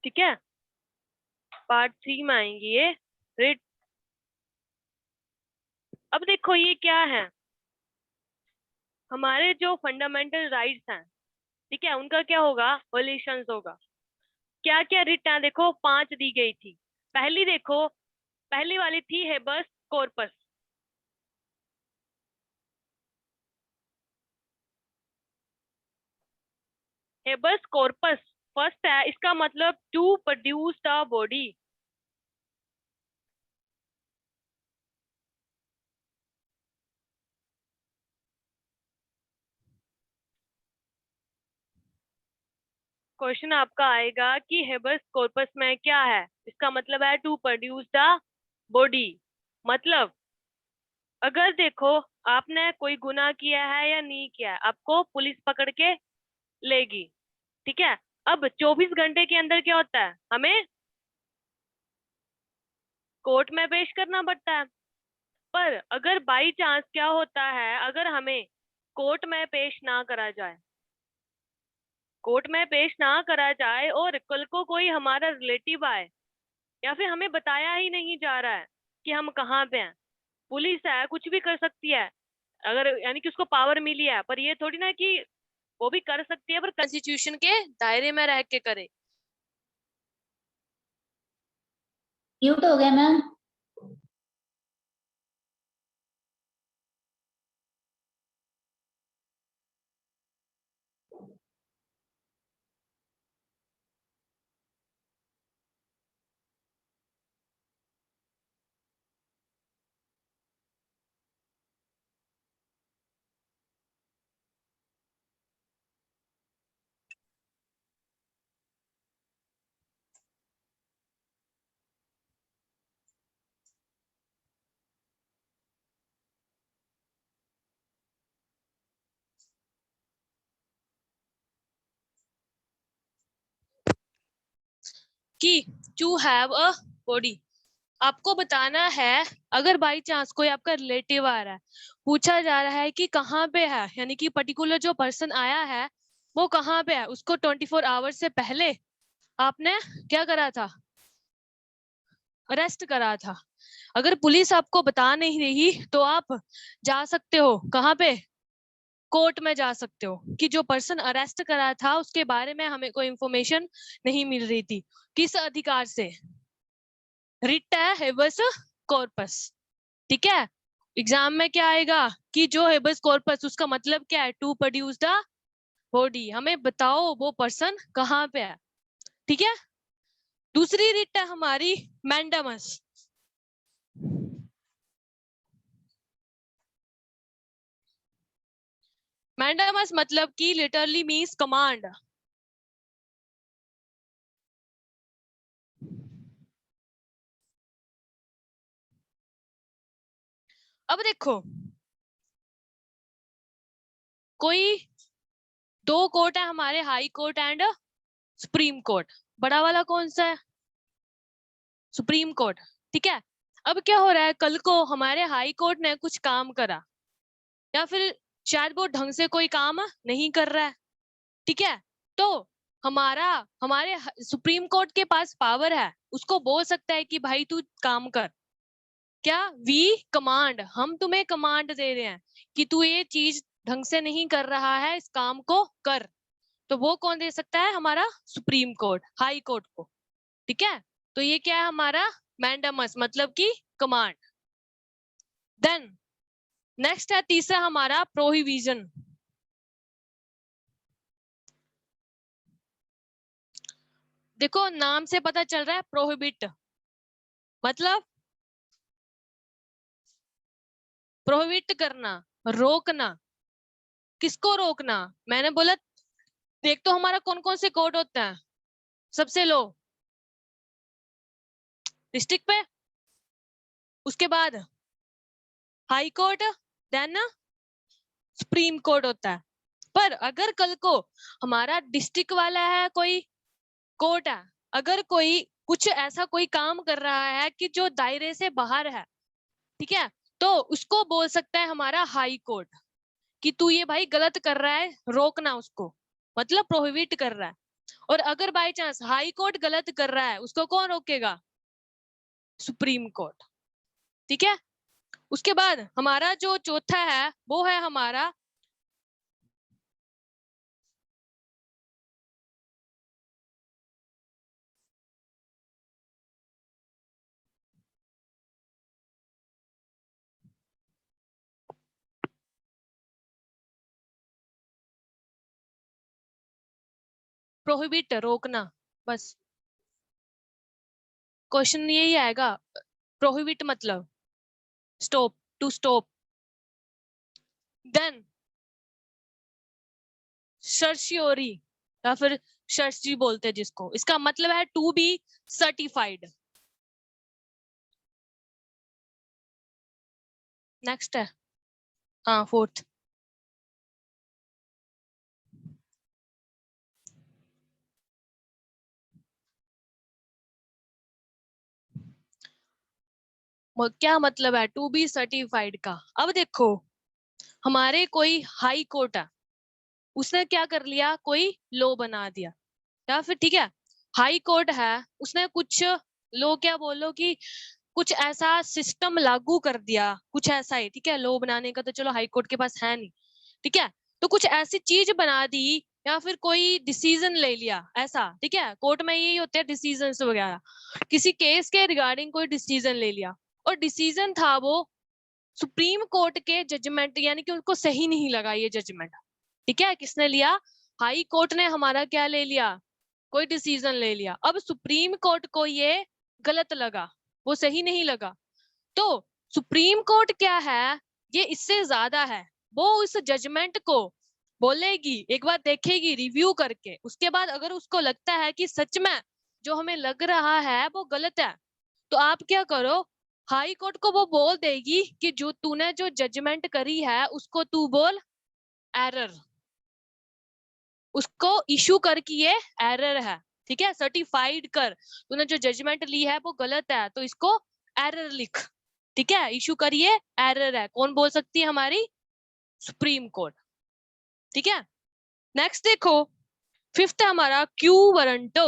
ठीक है, पार्ट 3 में आएंगी ये रिट। अब देखो ये क्या है, हमारे जो फंडामेंटल राइट्स हैं, ठीक है, उनका क्या होगा, वोल्यूशंस होगा। क्या क्या रिट है, देखो 5 दी गई थी। पहली देखो, पहली वाली थी habeas corpus. Habeas corpus first है, इसका मतलब to produce the body. Question आपका आएगा कि हेबस कॉर्पस में क्या है, इसका मतलब है टू प्रोड्यूस द बॉडी। मतलब अगर देखो आपने कोई गुनाह किया है या नहीं किया है, आपको पुलिस पकड़ के लेगी, ठीक है। अब 24 घंटे के अंदर क्या होता है, हमें कोर्ट में पेश करना पड़ता है। पर अगर बाई चांस क्या होता है, अगर हमें कोर्ट में पेश ना करा जाए, कोर्ट में पेश ना करा जाए और कल को कोई हमारा रिलेटिव आए, या फिर हमें बताया ही नहीं जा रहा है कि हम कहाँ पे हैं, पुलिस है कुछ भी कर सकती है, अगर यानी कि उसको पावर मिली है, पर ये थोड़ी ना कि वो भी कर सकती है पर कॉन्स्टिट्यूशन के दायरे में रह के करे। म्यूट हो गया मैम। कि टू हैव अ बॉडी, आपको बताना है अगर बाई चांस कोई आपका रिलेटिव आ रहा है, पूछा जा रहा है कि कहाँ पे है, यानी कि पर्टिकुलर जो पर्सन आया है वो कहाँ पे है, उसको 24 आवर्स से पहले आपने क्या करा था, अरेस्ट करा था। अगर पुलिस आपको बता नहीं रही तो आप जा सकते हो कहाँ पे, कोर्ट में जा सकते हो कि जो पर्सन अरेस्ट करा था उसके बारे में हमें कोई इंफॉर्मेशन नहीं मिल रही थी, किस अधिकार से, रिट है हेबस कॉर्पस। ठीक है, एग्जाम में क्या आएगा कि जो हेबस कॉर्पस उसका मतलब क्या है, टू प्रोड्यूस द बॉडी, हमें बताओ वो पर्सन कहाँ पे है। ठीक है, दूसरी रिट है हमारी मैंडामस। मैंडामस मतलब कि लिटरली मीन्स कमांड। अब देखो कोई दो कोर्ट है हमारे, high court and supreme court. बड़ा वाला कौन सा है, सुप्रीम कोर्ट। ठीक है, अब क्या हो रहा है, कल को हमारे हाई कोर्ट ने कुछ काम करा या फिर शायद वो ढंग से कोई काम नहीं कर रहा है, ठीक है, तो हमारा हमारे सुप्रीम कोर्ट के पास पावर है, उसको बोल सकता है कि भाई तू काम कर। क्या, वी कमांड, हम तुम्हें कमांड दे रहे हैं कि तू ये चीज ढंग से नहीं कर रहा है, इस काम को कर। तो वो कौन दे सकता है, हमारा सुप्रीम कोर्ट, हाई कोर्ट को। ठीक है, तो ये क्या है हमारा मैंडामस, मतलब कि कमांड। देन नेक्स्ट है तीसरा हमारा प्रोहिबिशन। देखो नाम से पता चल रहा है प्रोहिबिट, मतलब प्रोहिबिट करना, रोकना। किसको रोकना, मैंने बोला देख तो हमारा कौन कौन से कोर्ट होता है, सबसे लो डिस्ट्रिक्ट पे, उसके बाद high court, then supreme court होता है। पर अगर कल को हमारा डिस्ट्रिक्ट वाला है कोई कोर्ट है, अगर कोई कुछ ऐसा कोई काम कर रहा है कि जो दायरे से बाहर है, ठीक है, तो उसको बोल सकता है हमारा हाई कोर्ट कि तू ये भाई गलत कर रहा है, रोकना उसको, मतलब प्रोहिबिट कर रहा है। और अगर बाय चांस हाई कोर्ट गलत कर रहा है, उसको कौन रोकेगा? Supreme court. ठीक है। उसके बाद हमारा जो चौथा है वो है हमारा प्रोहिबिट, रोकना। बस क्वेश्चन यही आएगा, प्रोहिबिट मतलब स्टॉप, टू स्टॉप। देन सर्शियोरी या फिर सर्ची बोलते हैं जिसको, इसका मतलब है टू बी सर्टिफाइड। नेक्स्ट है, हाँ फोर्थ। क्या मतलब है टू बी सर्टिफाइड का? अब देखो, हमारे कोई हाई कोर्ट है, उसने क्या कर लिया, कोई लॉ बना दिया, या फिर ठीक है हाई कोर्ट है, उसने कुछ लॉ, क्या बोलो कि कुछ ऐसा सिस्टम लागू कर दिया, कुछ ऐसा ही, ठीक है। लॉ बनाने का तो चलो हाई कोर्ट के पास है नहीं, ठीक है। तो कुछ ऐसी चीज बना दी या फिर कोई डिसीजन ले लिया ऐसा, ठीक है। कोर्ट में यही होते हैं डिसीजन वगैरह, किसी केस के रिगार्डिंग कोई डिसीजन ले लिया, और डिसीजन था वो सुप्रीम कोर्ट के जजमेंट, यानी कि उनको सही नहीं लगा ये जजमेंट, ठीक है। किसने लिया? हाई कोर्ट ने हमारा क्या ले लिया, कोई डिसीजन ले लिया। अब सुप्रीम कोर्ट को ये गलत लगा, वो सही नहीं लगा, तो सुप्रीम कोर्ट क्या है, ये इससे ज्यादा है, वो उस जजमेंट को बोलेगी, एक बार देखेगी रिव्यू करके, उसके बाद अगर उसको लगता है कि सच में जो हमें लग रहा है वो गलत है, तो आप क्या करो, हाई कोर्ट को वो बोल देगी कि जो तूने जो जजमेंट करी है उसको तू बोल एरर, उसको इशू कर कि ये एरर है, ठीक है। सर्टिफाइड कर, तूने जो जजमेंट ली है वो गलत है, तो इसको एरर लिख, ठीक है। इशू करिए, एरर है, कौन बोल सकती है? हमारी सुप्रीम कोर्ट, ठीक है। नेक्स्ट देखो, फिफ्थ है हमारा क्यू वारंटो।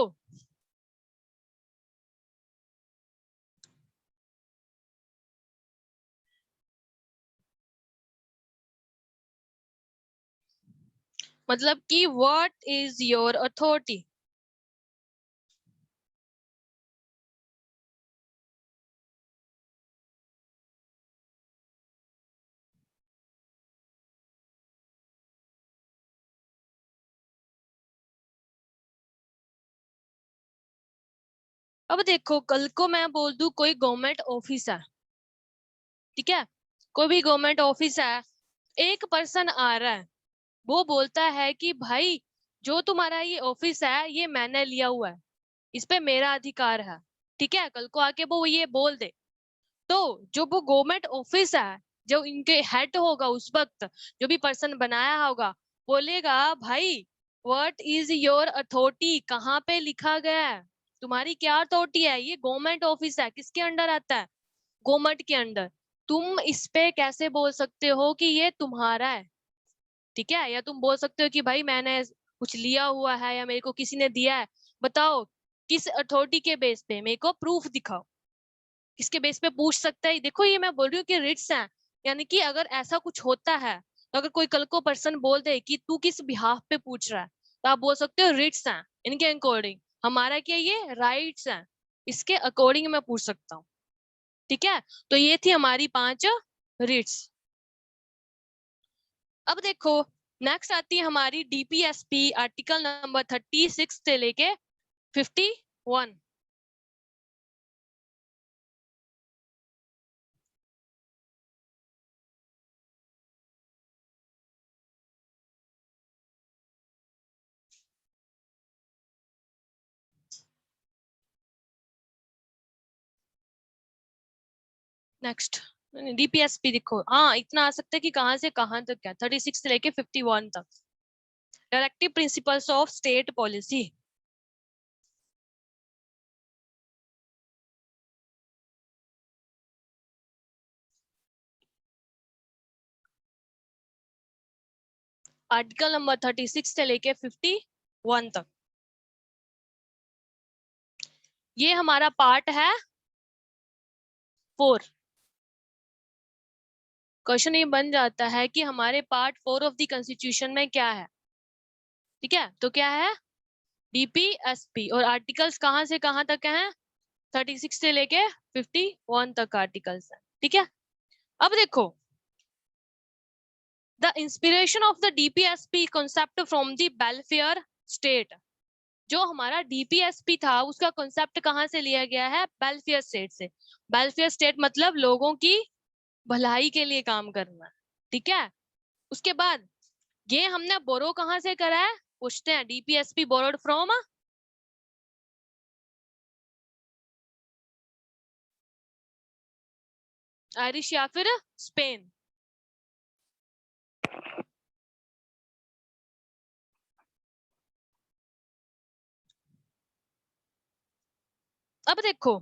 मतलब कि व्हाट इज योर अथॉरिटी। अब देखो, कल को मैं बोल दूं कोई गवर्नमेंट ऑफिस है, ठीक है, कोई भी गवर्नमेंट ऑफिस है, एक पर्सन आ रहा है, वो बोलता है कि भाई जो तुम्हारा ये ऑफिस है ये मैंने लिया हुआ है, इस पे मेरा अधिकार है, ठीक है। कल को आके वो ये बोल दे, तो जो वो गवर्नमेंट ऑफिस है, जो इनके हेड होगा उस वक्त, जो भी पर्सन बनाया होगा, बोलेगा भाई व्हाट इज योर अथॉरिटी, कहाँ पे लिखा गया है, तुम्हारी क्या अथॉरिटी है, ये गवर्नमेंट ऑफिस है, किसके अंडर आता है? गवर्नमेंट के अंडर। तुम इस पे कैसे बोल सकते हो कि ये तुम्हारा है, ठीक है। या तुम बोल सकते हो कि भाई मैंने कुछ लिया हुआ है या मेरे को किसी ने दिया है, बताओ किस अथॉरिटी के बेस पे, मेरे को प्रूफ दिखाओ, किसके बेस पे पूछ सकता है। देखो ये मैं बोल रही हूँ कि रिट्स हैं, यानी कि अगर ऐसा कुछ होता है, तो अगर कोई कल को पर्सन बोल दे कि तू किस बिहाफ पे पूछ रहा है, तो आप बोल सकते हो रिट्स हैं, इनके अकॉर्डिंग हमारा क्या ये राइट्स हैं, इसके अकॉर्डिंग मैं पूछ सकता हूँ, ठीक है। तो ये थी हमारी 5 रिट्स। अब देखो, नेक्स्ट आती है हमारी डीपीएसपी आर्टिकल नंबर 36 से लेके 51। नेक्स्ट डीपीएसपी देखो, हाँ इतना आ सकता है कि कहाँ से कहाँ तक क्या, 36 से लेके 51 तक। Directive principles of state policy. Article number 36 से लेके 51 तक। ये हमारा पार्ट है 4। क्वेश्चन ये बन जाता है कि हमारे पार्ट 4 ऑफ द कॉन्स्टिट्यूशन में क्या है। ठीक है, तो क्या है, डीपीएसपी, और आर्टिकल्स कहाँ से कहाँ तक हैं, 36 से लेके 51 तक आर्टिकल्स हैं। ठीक है, अब देखो, the inspiration of the DPSP concept from the welfare state. जो हमारा डीपीएसपी था उसका कॉन्सेप्ट कहाँ से लिया गया है, वेलफेयर स्टेट से। वेलफेयर स्टेट मतलब लोगों की भलाई के लिए काम करना। ठीक है, उसके बाद ये हमने बोरो कहाँ से करा है, पूछते हैं, डीपीएसपी बोरोड फ्रॉम आयरिश या फिर स्पेन। अब देखो,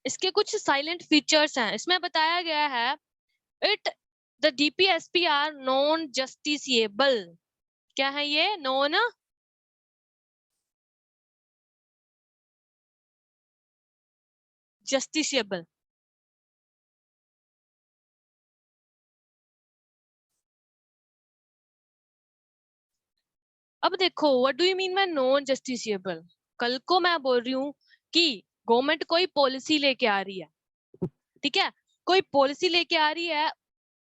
इसके कुछ साइलेंट फीचर्स हैं। इसमें बताया गया है, it the DPSP are non justiciable. क्या है ये, नॉन जस्टिसिएबल। अब देखो, what do you mean by non justiciable. कल को मैं बोल रही हूँ कि गवर्नमेंट कोई पॉलिसी लेके आ रही है, ठीक है, कोई पॉलिसी लेके आ रही है,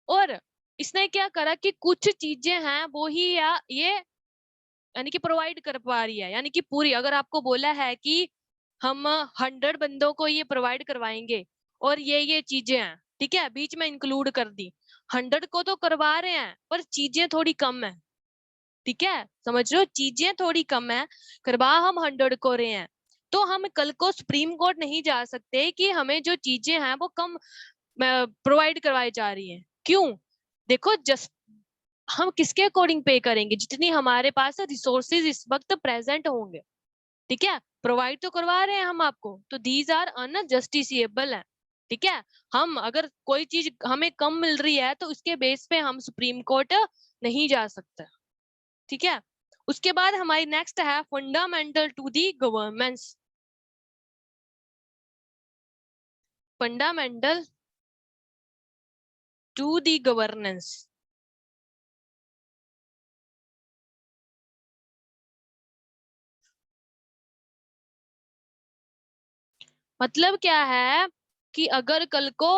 और इसने क्या करा कि कुछ चीजें हैं वो ही या ये यानी कि प्रोवाइड कर पा रही है, यानी कि पूरी, अगर आपको बोला है कि हम 100 बंदों को ये प्रोवाइड करवाएंगे और ये चीजें हैं, ठीक है, बीच में इंक्लूड कर दी, 100 को तो करवा रहे हैं पर चीजें थोड़ी कम है। ठीक है, समझ रहे हो, चीजें थोड़ी कम है, करवा हम 100 को रहे हैं, तो हम कल को सुप्रीम कोर्ट नहीं जा सकते कि हमें जो चीजें हैं वो कम प्रोवाइड करवाई जा रही हैं। क्यों, देखो, जस्ट हम किसके अकॉर्डिंग पे करेंगे, जितनी हमारे पास रिसोर्सेज इस वक्त प्रेजेंट होंगे। ठीक है, प्रोवाइड तो करवा रहे हैं हम आपको, तो दीज आर अनजस्टिसिएबल है। ठीक है, हम अगर कोई चीज हमें कम मिल रही है तो उसके बेस पे हम सुप्रीम कोर्ट नहीं जा सकते। ठीक है, उसके बाद हमारी नेक्स्ट है fundamental to the governance. Fundamental to the governance मतलब क्या है कि अगर कल को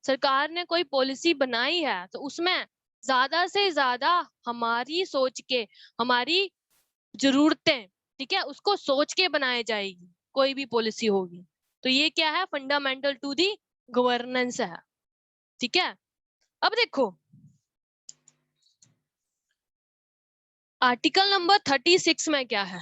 सरकार ने कोई पॉलिसी बनाई है तो उसमें ज्यादा से ज्यादा हमारी सोच के, हमारी जरूरतें, ठीक है, उसको सोच के बनाई जाएगी कोई भी पॉलिसी होगी। तो ये क्या है, फंडामेंटल टू दी गवर्नेंस है। ठीक है, अब देखो, आर्टिकल नंबर 36 में क्या है,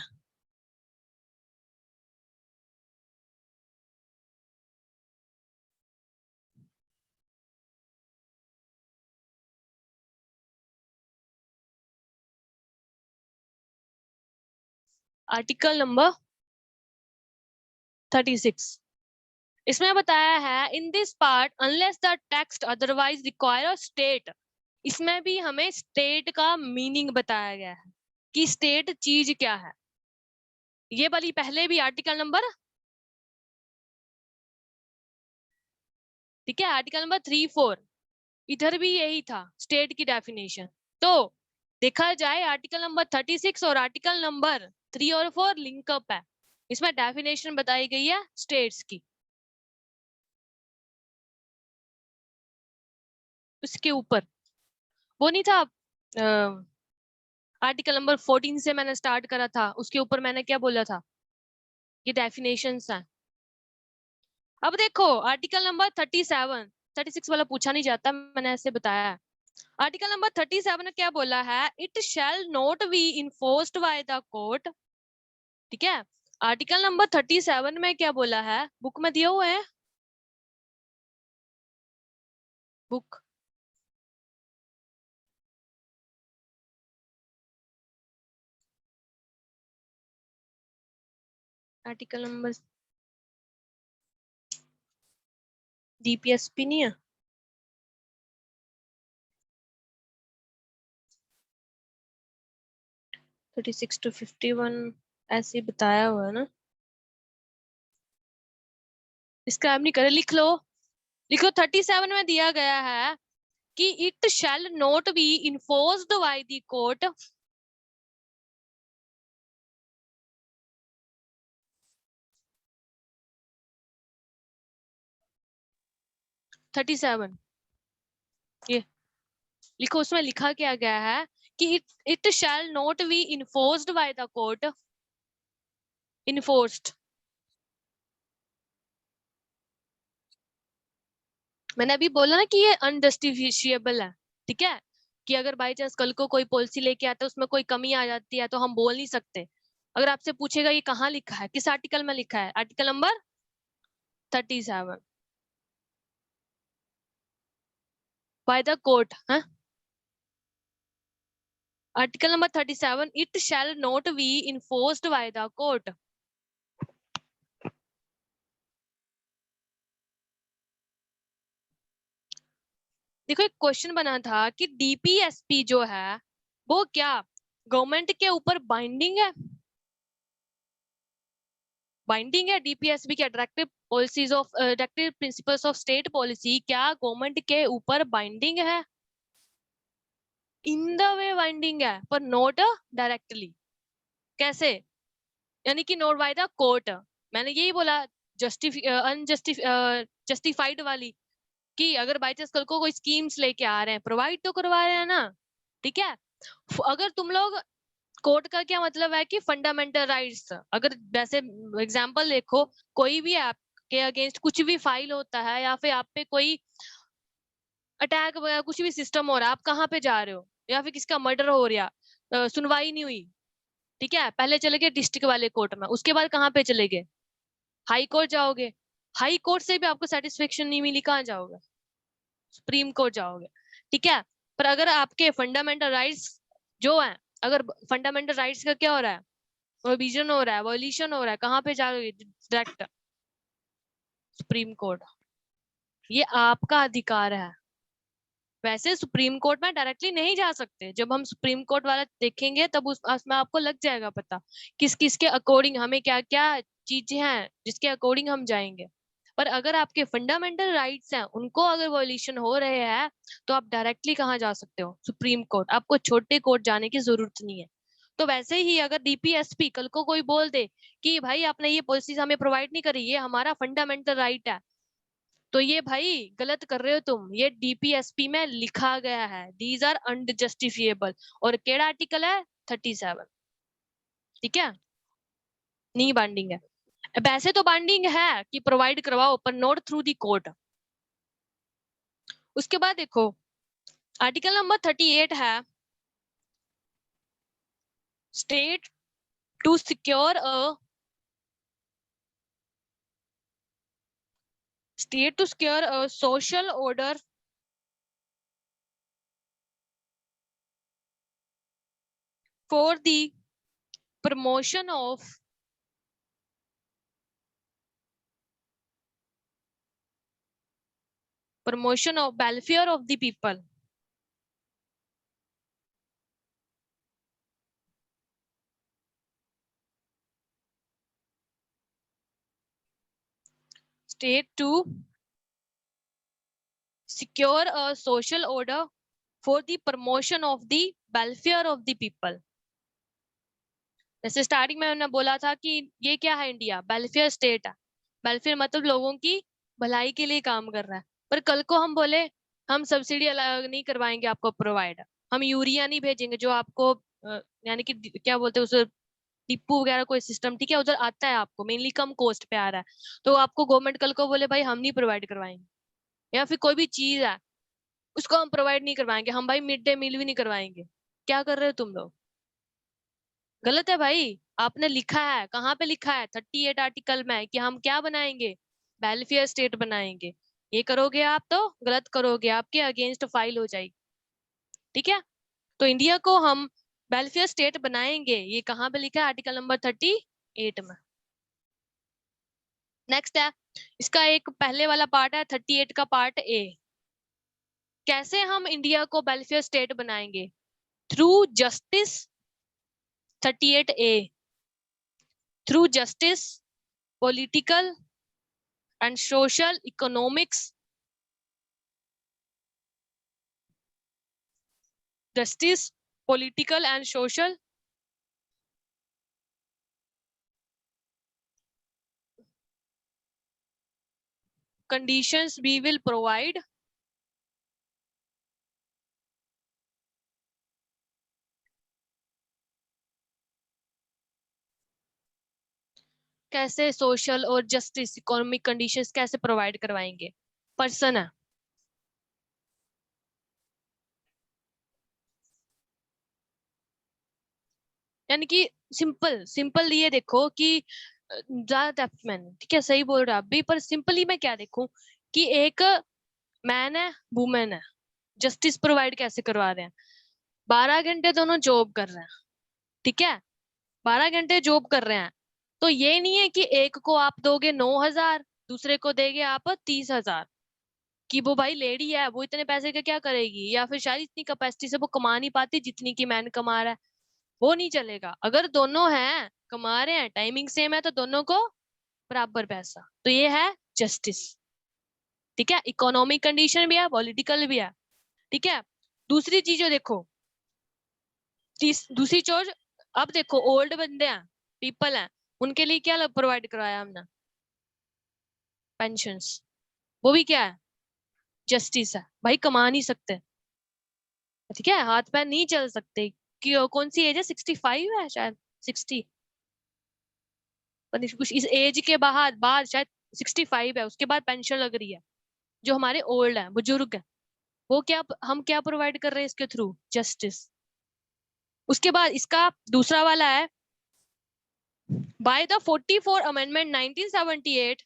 आर्टिकल नंबर 36, इसमें बताया है, in this part unless the text otherwise require state. इसमें भी हमें स्टेट का मीनिंग बताया गया है कि स्टेट चीज क्या है। ये वाली पहले भी आर्टिकल नंबर, ठीक है, आर्टिकल नंबर 3-4, इधर भी यही था स्टेट की डेफिनेशन। तो देखा जाए आर्टिकल नंबर 36 और आर्टिकल नंबर 3 और 4 लिंकअप है, इसमें डेफिनेशन बताई गई है स्टेट्स की। उसके ऊपर वो नहीं था, आर्टिकल नंबर 14 से मैंने स्टार्ट करा था, उसके ऊपर मैंने क्या बोला था, ये डेफिनेशंस हैं। अब देखो आर्टिकल नंबर 37, 36 वाला पूछा नहीं जाता, मैंने ऐसे बताया है। आर्टिकल नंबर 37 ने क्या बोला है, it shall not be enforced by the court. ठीक है, आर्टिकल नंबर 37 में क्या बोला है, बुक में दिया हुआ है, बुक, आर्टिकल नंबर, डीपीएसपी नहीं है, 36 to 51 ऐसे बताया हुआ है ना। डिस्क्राइब नहीं करे, लिख लो, लिखो 37 में दिया गया है कि it shall not be enforced by the court (37) ये लिखो, उसमें लिखा क्या गया है कि it shall not be enforced by the court, enforced, मैंने अभी बोला ना कि ये अनजस्टिफिशिएबल है, ठीक है, कि अगर बाई चांस कल को कोई पॉलिसी लेके आता है उसमें कोई कमी आ जाती है तो हम बोल नहीं सकते। अगर आपसे पूछेगा ये कहाँ लिखा है, किस आर्टिकल में लिखा है, article number 37 by the court है, article number 37, it shall not be enforced by the court. देखो एक क्वेश्चन बना था कि डीपीएसपी जो है वो क्या गवर्नमेंट के ऊपर बाइंडिंग है, बाइंडिंग है डीपीएसबी के directive policies of directive principles of state policy क्या गवर्नमेंट के ऊपर बाइंडिंग है, इन द वे बाइंडिंग है पर नॉट डायरेक्टली, कैसे, यानी कि नॉट बाय द कोर्ट, मैंने यही बोला जस्टिफाइड वाली, कि अगर बाई चांस कल को कोई स्कीम्स लेके आ रहे हैं प्रोवाइड तो करवा रहे हैं ना, ठीक है। अगर तुम लोग, कोर्ट का क्या मतलब है कि फंडामेंटल राइट्स, अगर वैसे एग्जांपल देखो, कोई भी आपके अगेंस्ट कुछ भी फाइल होता है या फिर आप पे कोई अटैक वगैरह कुछ भी सिस्टम हो रहा है, आप कहाँ पे जा रहे हो, या फिर किसका मर्डर हो रहा, सुनवाई नहीं हुई, ठीक है, पहले चले गए डिस्ट्रिक्ट वाले कोर्ट में, उसके बाद कहाँ पे चले गए, हाई कोर्ट जाओगे, हाई कोर्ट से भी आपको सेटिस्फेक्शन नहीं मिली, कहाँ जाओगे, सुप्रीम कोर्ट जाओगे, ठीक है। पर अगर आपके फंडामेंटल राइट्स जो है, अगर फंडामेंटल राइट्स का क्या हो रहा है, प्रोविजन हो रहा है, वॉल्यूशन हो रहा है, कहाँ पे जाओगे, डायरेक्ट सुप्रीम कोर्ट, ये आपका अधिकार है। वैसे सुप्रीम कोर्ट में डायरेक्टली नहीं जा सकते, जब हम सुप्रीम कोर्ट वाला देखेंगे तब उसमें आपको लग जाएगा पता किस किस के अकॉर्डिंग हमें क्या क्या चीजें हैं जिसके अकॉर्डिंग हम जाएंगे। पर अगर आपके फंडामेंटल राइट्स हैं उनको अगर वॉल्यूशन हो रहे हैं तो आप डायरेक्टली कहाँ जा सकते हो, सुप्रीम कोर्ट, आपको छोटे कोर्ट जाने की जरूरत नहीं है। तो वैसे ही अगर डीपीएसपी कल को कोई बोल दे कि भाई आपने ये पॉलिसीज हमें प्रोवाइड नहीं करी, ये हमारा फंडामेंटल राइट है, तो ये भाई गलत कर रहे हो तुम, ये डीपीएसपी में लिखा गया है, दीज आर अनजस्टिफिएबल, और केड़ा आर्टिकल है 37, ठीक है, नहीं बाइंडिंग है। वैसे तो बाइंडिंग है कि प्रोवाइड करवाओ पर नॉट थ्रू दी कोर्ट। उसके बाद देखो आर्टिकल नंबर 38 है, state to secure a state to secure a social order for the promotion of welfare of the people, state to secure a social order for the promotion of the welfare of the people। जैसे starting में मैंने बोला था कि ये क्या है, India welfare state है, वेलफेयर मतलब लोगों की भलाई के लिए काम कर रहा है। पर कल को हम बोले हम सब्सिडी अलग नहीं करवाएंगे आपको प्रोवाइड, हम यूरिया नहीं भेजेंगे जो आपको यानी कि क्या बोलते हैं उसे, डिपो वगैरह कोई सिस्टम, ठीक है, उधर आता है आपको मेनली कम कॉस्ट पे आ रहा है, तो आपको गवर्नमेंट कल को बोले भाई हम नहीं प्रोवाइड करवाएंगे, या फिर कोई भी चीज है उसको हम प्रोवाइड नहीं करवाएंगे, हम भाई मिड डे मील भी नहीं करवाएंगे, क्या कर रहे हो तुम लोग, गलत है भाई। आपने लिखा है, कहाँ पे लिखा है 38 आर्टिकल में कि हम क्या बनाएंगे, वेलफेयर स्टेट बनाएंगे, ये करोगे आप तो गलत करोगे, आपके अगेंस्ट फाइल हो जाएगी, ठीक है। तो इंडिया को हम वेलफेयर स्टेट बनाएंगे, ये कहाँ पे लिखा है, आर्टिकल नंबर 38 में। नेक्स्ट है, इसका एक पहले वाला पार्ट है 38 का पार्ट ए, कैसे हम इंडिया को वेलफेयर स्टेट बनाएंगे, through justice, 38A, through justice, political and social economics, justice, political and social conditions we will provide कैसे सोशल और जस्टिस इकोनॉमिक कंडीशंस कैसे प्रोवाइड करवाएंगे पर्सन है यानी कि सिंपल सिंपल ये देखो कि ज्यादा डेप्थ में नहीं, ठीक है सही बोल रहा आप भी पर सिंपली मैं क्या देखूं कि एक मैन है वुमेन है जस्टिस प्रोवाइड कैसे करवा रहे हैं 12 घंटे दोनों जॉब कर रहे हैं ठीक है 12 घंटे जॉब कर रहे हैं तो ये नहीं है कि एक को आप दोगे 9,000 दूसरे को देंगे आप 30,000 कि वो भाई लेडी है वो इतने पैसे का क्या करेगी या फिर शायद इतनी कैपेसिटी से वो कमा नहीं पाती जितनी की मैन कमा रहा है वो नहीं चलेगा अगर दोनों हैं कमा रहे हैं टाइमिंग सेम है तो दोनों को बराबर पैसा तो ये है जस्टिस ठीक है इकोनॉमिक कंडीशन भी है पॉलिटिकल भी है ठीक है दूसरी चीज जो देखो दूसरी चीज अब देखो ओल्ड बंदे हैं पीपल हैं उनके लिए क्या प्रोवाइड करवाया हमने पेंशन्स वो भी क्या है जस्टिस है भाई कमा नहीं सकते ठीक है हाथ पैर नहीं चल सकते कि कौन सी एज है 65 है शायद 60 कुछ इस एज के बाद बाद शायद 65 है उसके बाद पेंशन लग रही है जो हमारे ओल्ड है बुजुर्ग है वो क्या हम क्या प्रोवाइड कर रहे हैं इसके थ्रू जस्टिस उसके बाद इसका दूसरा वाला है बाय द 44 अमेंडमेंट 1978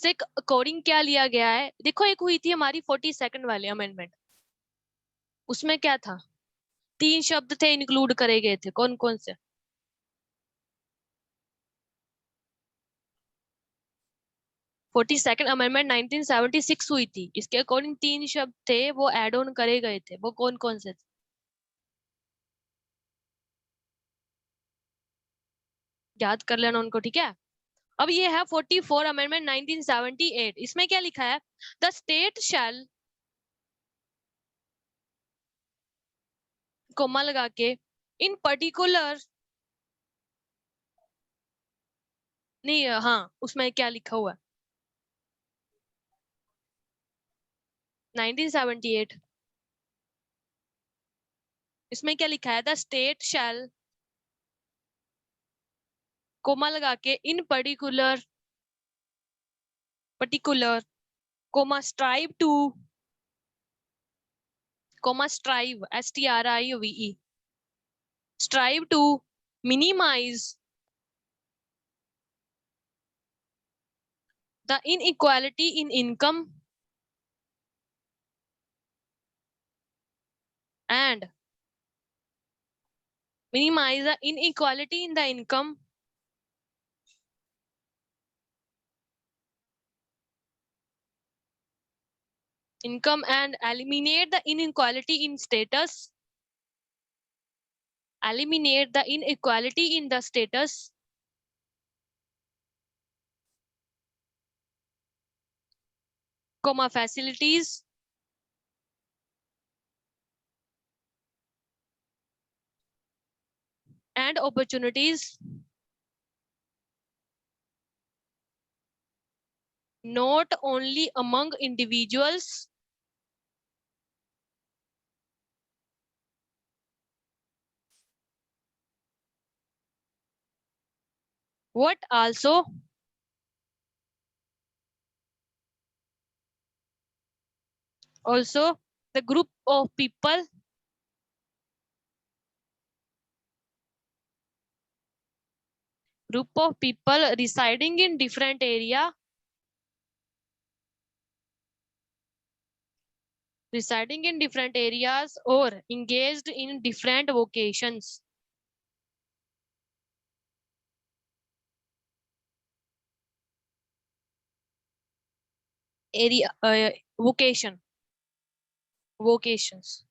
से अकॉर्डिंग क्या लिया गया है देखो एक हुई थी हमारी 42nd वाली अमेंडमेंट उसमें क्या था 3 शब्द थे इंक्लूड करे गए थे कौन कौन से 42nd अमेंडमेंट 1976 हुई थी इसके अकॉर्डिंग 3 शब्द थे वो एड ऑन करे गए थे वो कौन कौन से थे याद कर लेना उनको ठीक है अब ये है 44 अमेंडमेंट 1978 इसमें क्या लिखा है द स्टेट शैल कोमा लगा के इन पर्टिकुलर नहीं हाँ उसमें क्या लिखा हुआ है 1978 इसमें क्या लिखा है द स्टेट शैल कोमा लगा के in particular particular comma strive to comma strive STRIVE strive to minimize the inequality in income and minimize the inequality in the income and eliminate the inequality in status eliminate the inequality in the status comma facilities and opportunities not only among individuals but also the group of people residing in different areas or engaged in different vocations vocations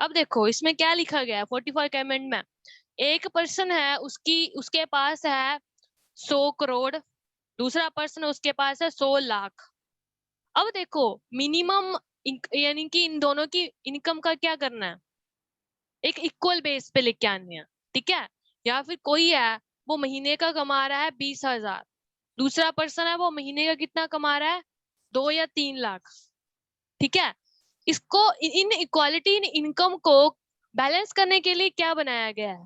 अब देखो इसमें क्या लिखा गया है 44 amendment में, एक person है उसके पास है 100 करोड़, दूसरा पर्सन उसके पास है 100 लाख। अब देखो मिनिमम यानी कि इन दोनों की इनकम का क्या करना है, एक इक्वल बेस पे लेके आनी है, ठीक है। या फिर कोई है वो महीने का कमा रहा है 20,000, दूसरा पर्सन है वो महीने का कितना कमा रहा है 2 या 3 लाख, ठीक है। इसको इन इक्वालिटी इन इनकम को बैलेंस करने के लिए क्या बनाया गया है,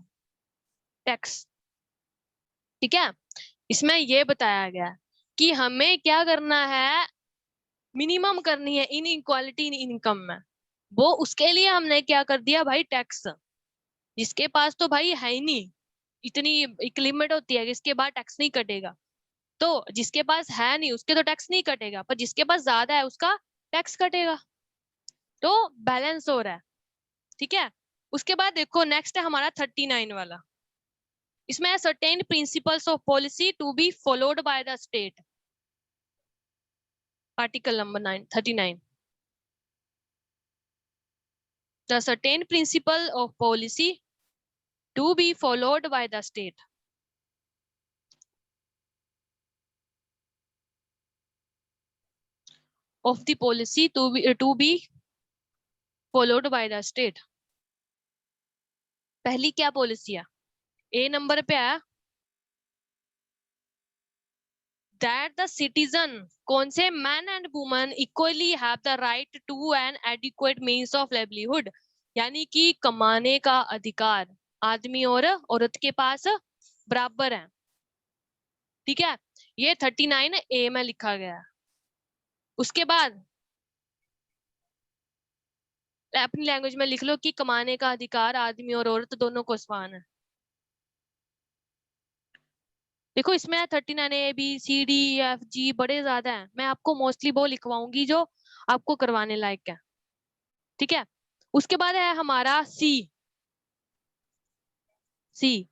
टैक्स, ठीक है। इसमें ये बताया गया कि हमें क्या करना है, मिनिमम करनी है इन इक्वालिटी इन इनकम में, वो उसके लिए हमने क्या कर दिया भाई, टैक्स। जिसके पास तो भाई है ही नहीं, इतनी एक लिमिट होती है कि इसके बाद टैक्स नहीं कटेगा, तो जिसके पास है नहीं उसके तो टैक्स नहीं कटेगा, पर जिसके पास ज्यादा है उसका टैक्स कटेगा, तो बैलेंस हो रहा है, ठीक है। उसके बाद देखो नेक्स्ट है हमारा 39 वाला, इसमें certain principles of policy to be followed by the state, article number 39, the certain principle of policy to be followed by the state. Of the policy to be followed by the state. पहली क्या policy है, ए number पे है that the citizen, कौन से man and woman equally have the right to an adequate means of livelihood, यानी कि कमाने का अधिकार आदमी और औरत के पास बराबर है, ठीक है। ये 39 ए में लिखा गया है। उसके बाद अपनी लैंग्वेज में लिख लो कि कमाने का अधिकार आदमी और औरत दोनों को समान है। देखो इसमें 39 A B C D F G बड़े ज्यादा हैं, मैं आपको मोस्टली वो लिखवाऊंगी जो आपको करवाने लायक है, ठीक है। उसके बाद है हमारा सी, सी,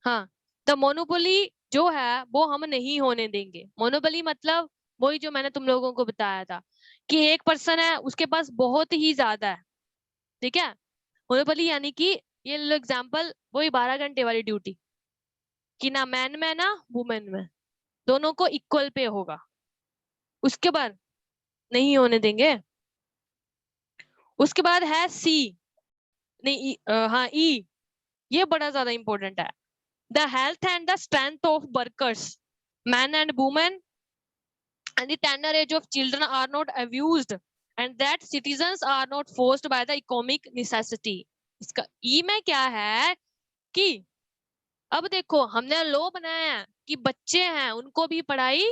हाँ, द मोनोपोली जो है वो हम नहीं होने देंगे। मोनोपोली मतलब वही जो मैंने तुम लोगों को बताया था कि एक पर्सन है उसके पास बहुत ही ज्यादा है, ठीक है। मोनोपोली यानी कि ये लो एग्जाम्पल वही 12 घंटे वाली ड्यूटी कि ना मैन में ना वुमेन में, दोनों को इक्वल पे होगा, उसके बाद नहीं होने देंगे। उसके बाद है सी, नहीं हाँ ई, ये बड़ा ज्यादा इंपॉर्टेंट है, the health and the strength of workers man and women and the tender age of children are not abused and that citizens are not forced by the economic necessity। इसका ई में क्या है कि अब देखो हमने लॉ बनाया है कि बच्चे हैं उनको भी पढ़ाई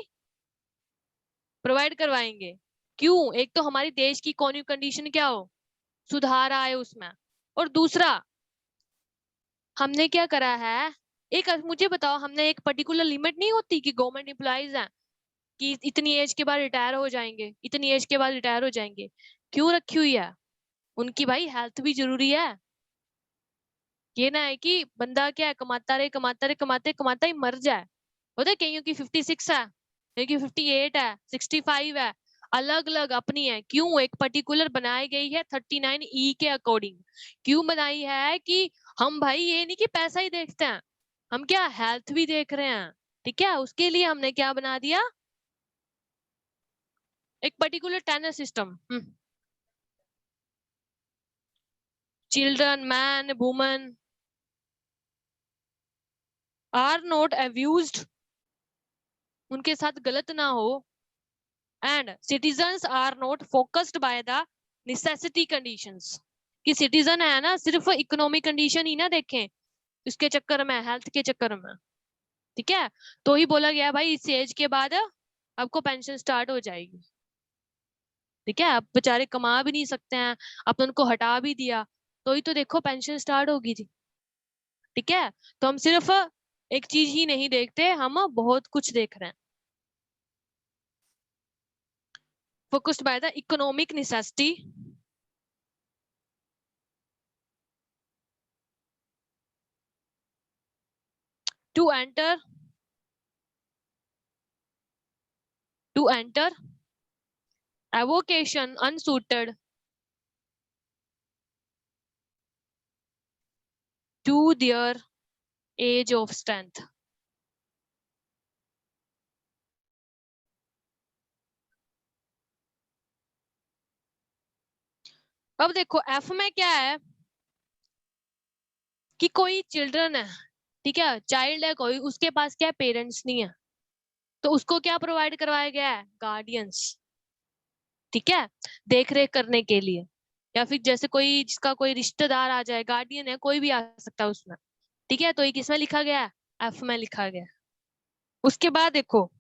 प्रोवाइड करवाएंगे, क्यों, एक तो हमारी देश की इकोनॉमिक कंडीशन क्या हो, सुधार आए उसमें, और दूसरा हमने क्या करा है, एक मुझे बताओ, हमने एक पर्टिकुलर लिमिट नहीं होती कि गवर्नमेंट एम्प्लॉइज हैं कि इतनी एज के बाद रिटायर हो जाएंगे, इतनी एज के बाद रिटायर हो जाएंगे, क्यों रखी हुई है, उनकी भाई हेल्थ भी जरूरी है। ये ना है कि बंदा क्या है कमाता रहे कमाता रहे कमाते कमाता ही मर जाए, होता है कईयों की 56 है, कईयों की 58 है, 65 है, अलग अलग अपनी है, क्यों एक पर्टिकुलर बनाई गई है 39 ई के अकॉर्डिंग, क्यों बनाई है कि हम भाई ये नहीं कि पैसा ही देखते हैं, हम क्या हेल्थ भी देख रहे हैं, ठीक है। उसके लिए हमने क्या बना दिया, एक particular tenure system, children man woman are not abused, उनके साथ गलत ना हो, and citizens are not forced by the necessity conditions, कि सिटीजन है ना सिर्फ इकोनॉमिक कंडीशन ही ना देखें इसके चक्कर में, हेल्थ के चक्कर में, ठीक है। तो ही बोला गया भाई इस एज के बाद आपको पेंशन स्टार्ट हो जाएगी, ठीक है। अब बेचारे कमा भी नहीं सकते हैं, आपने उनको हटा भी दिया, तो ही तो देखो पेंशन स्टार्ट होगी थी, ठीक है। तो हम सिर्फ एक चीज ही नहीं देखते, हम बहुत कुछ देख रहे हैं, focused by the economic necessity to enter avocation unsuited to their age of strength. अब देखो एफ में क्या है कि कोई चिल्ड्रन है, ठीक है, चाइल्ड है कोई, उसके पास क्या पेरेंट्स नहीं है, तो उसको क्या प्रोवाइड करवाया गया है, गार्डियंस, ठीक है, देख रेख करने के लिए, या फिर जैसे कोई जिसका कोई रिश्तेदार आ जाए, गार्डियन है, कोई भी आ सकता है उसमें, ठीक है, तो ये किसमें लिखा गया है, एफ में लिखा गया है। उसके बाद देखो,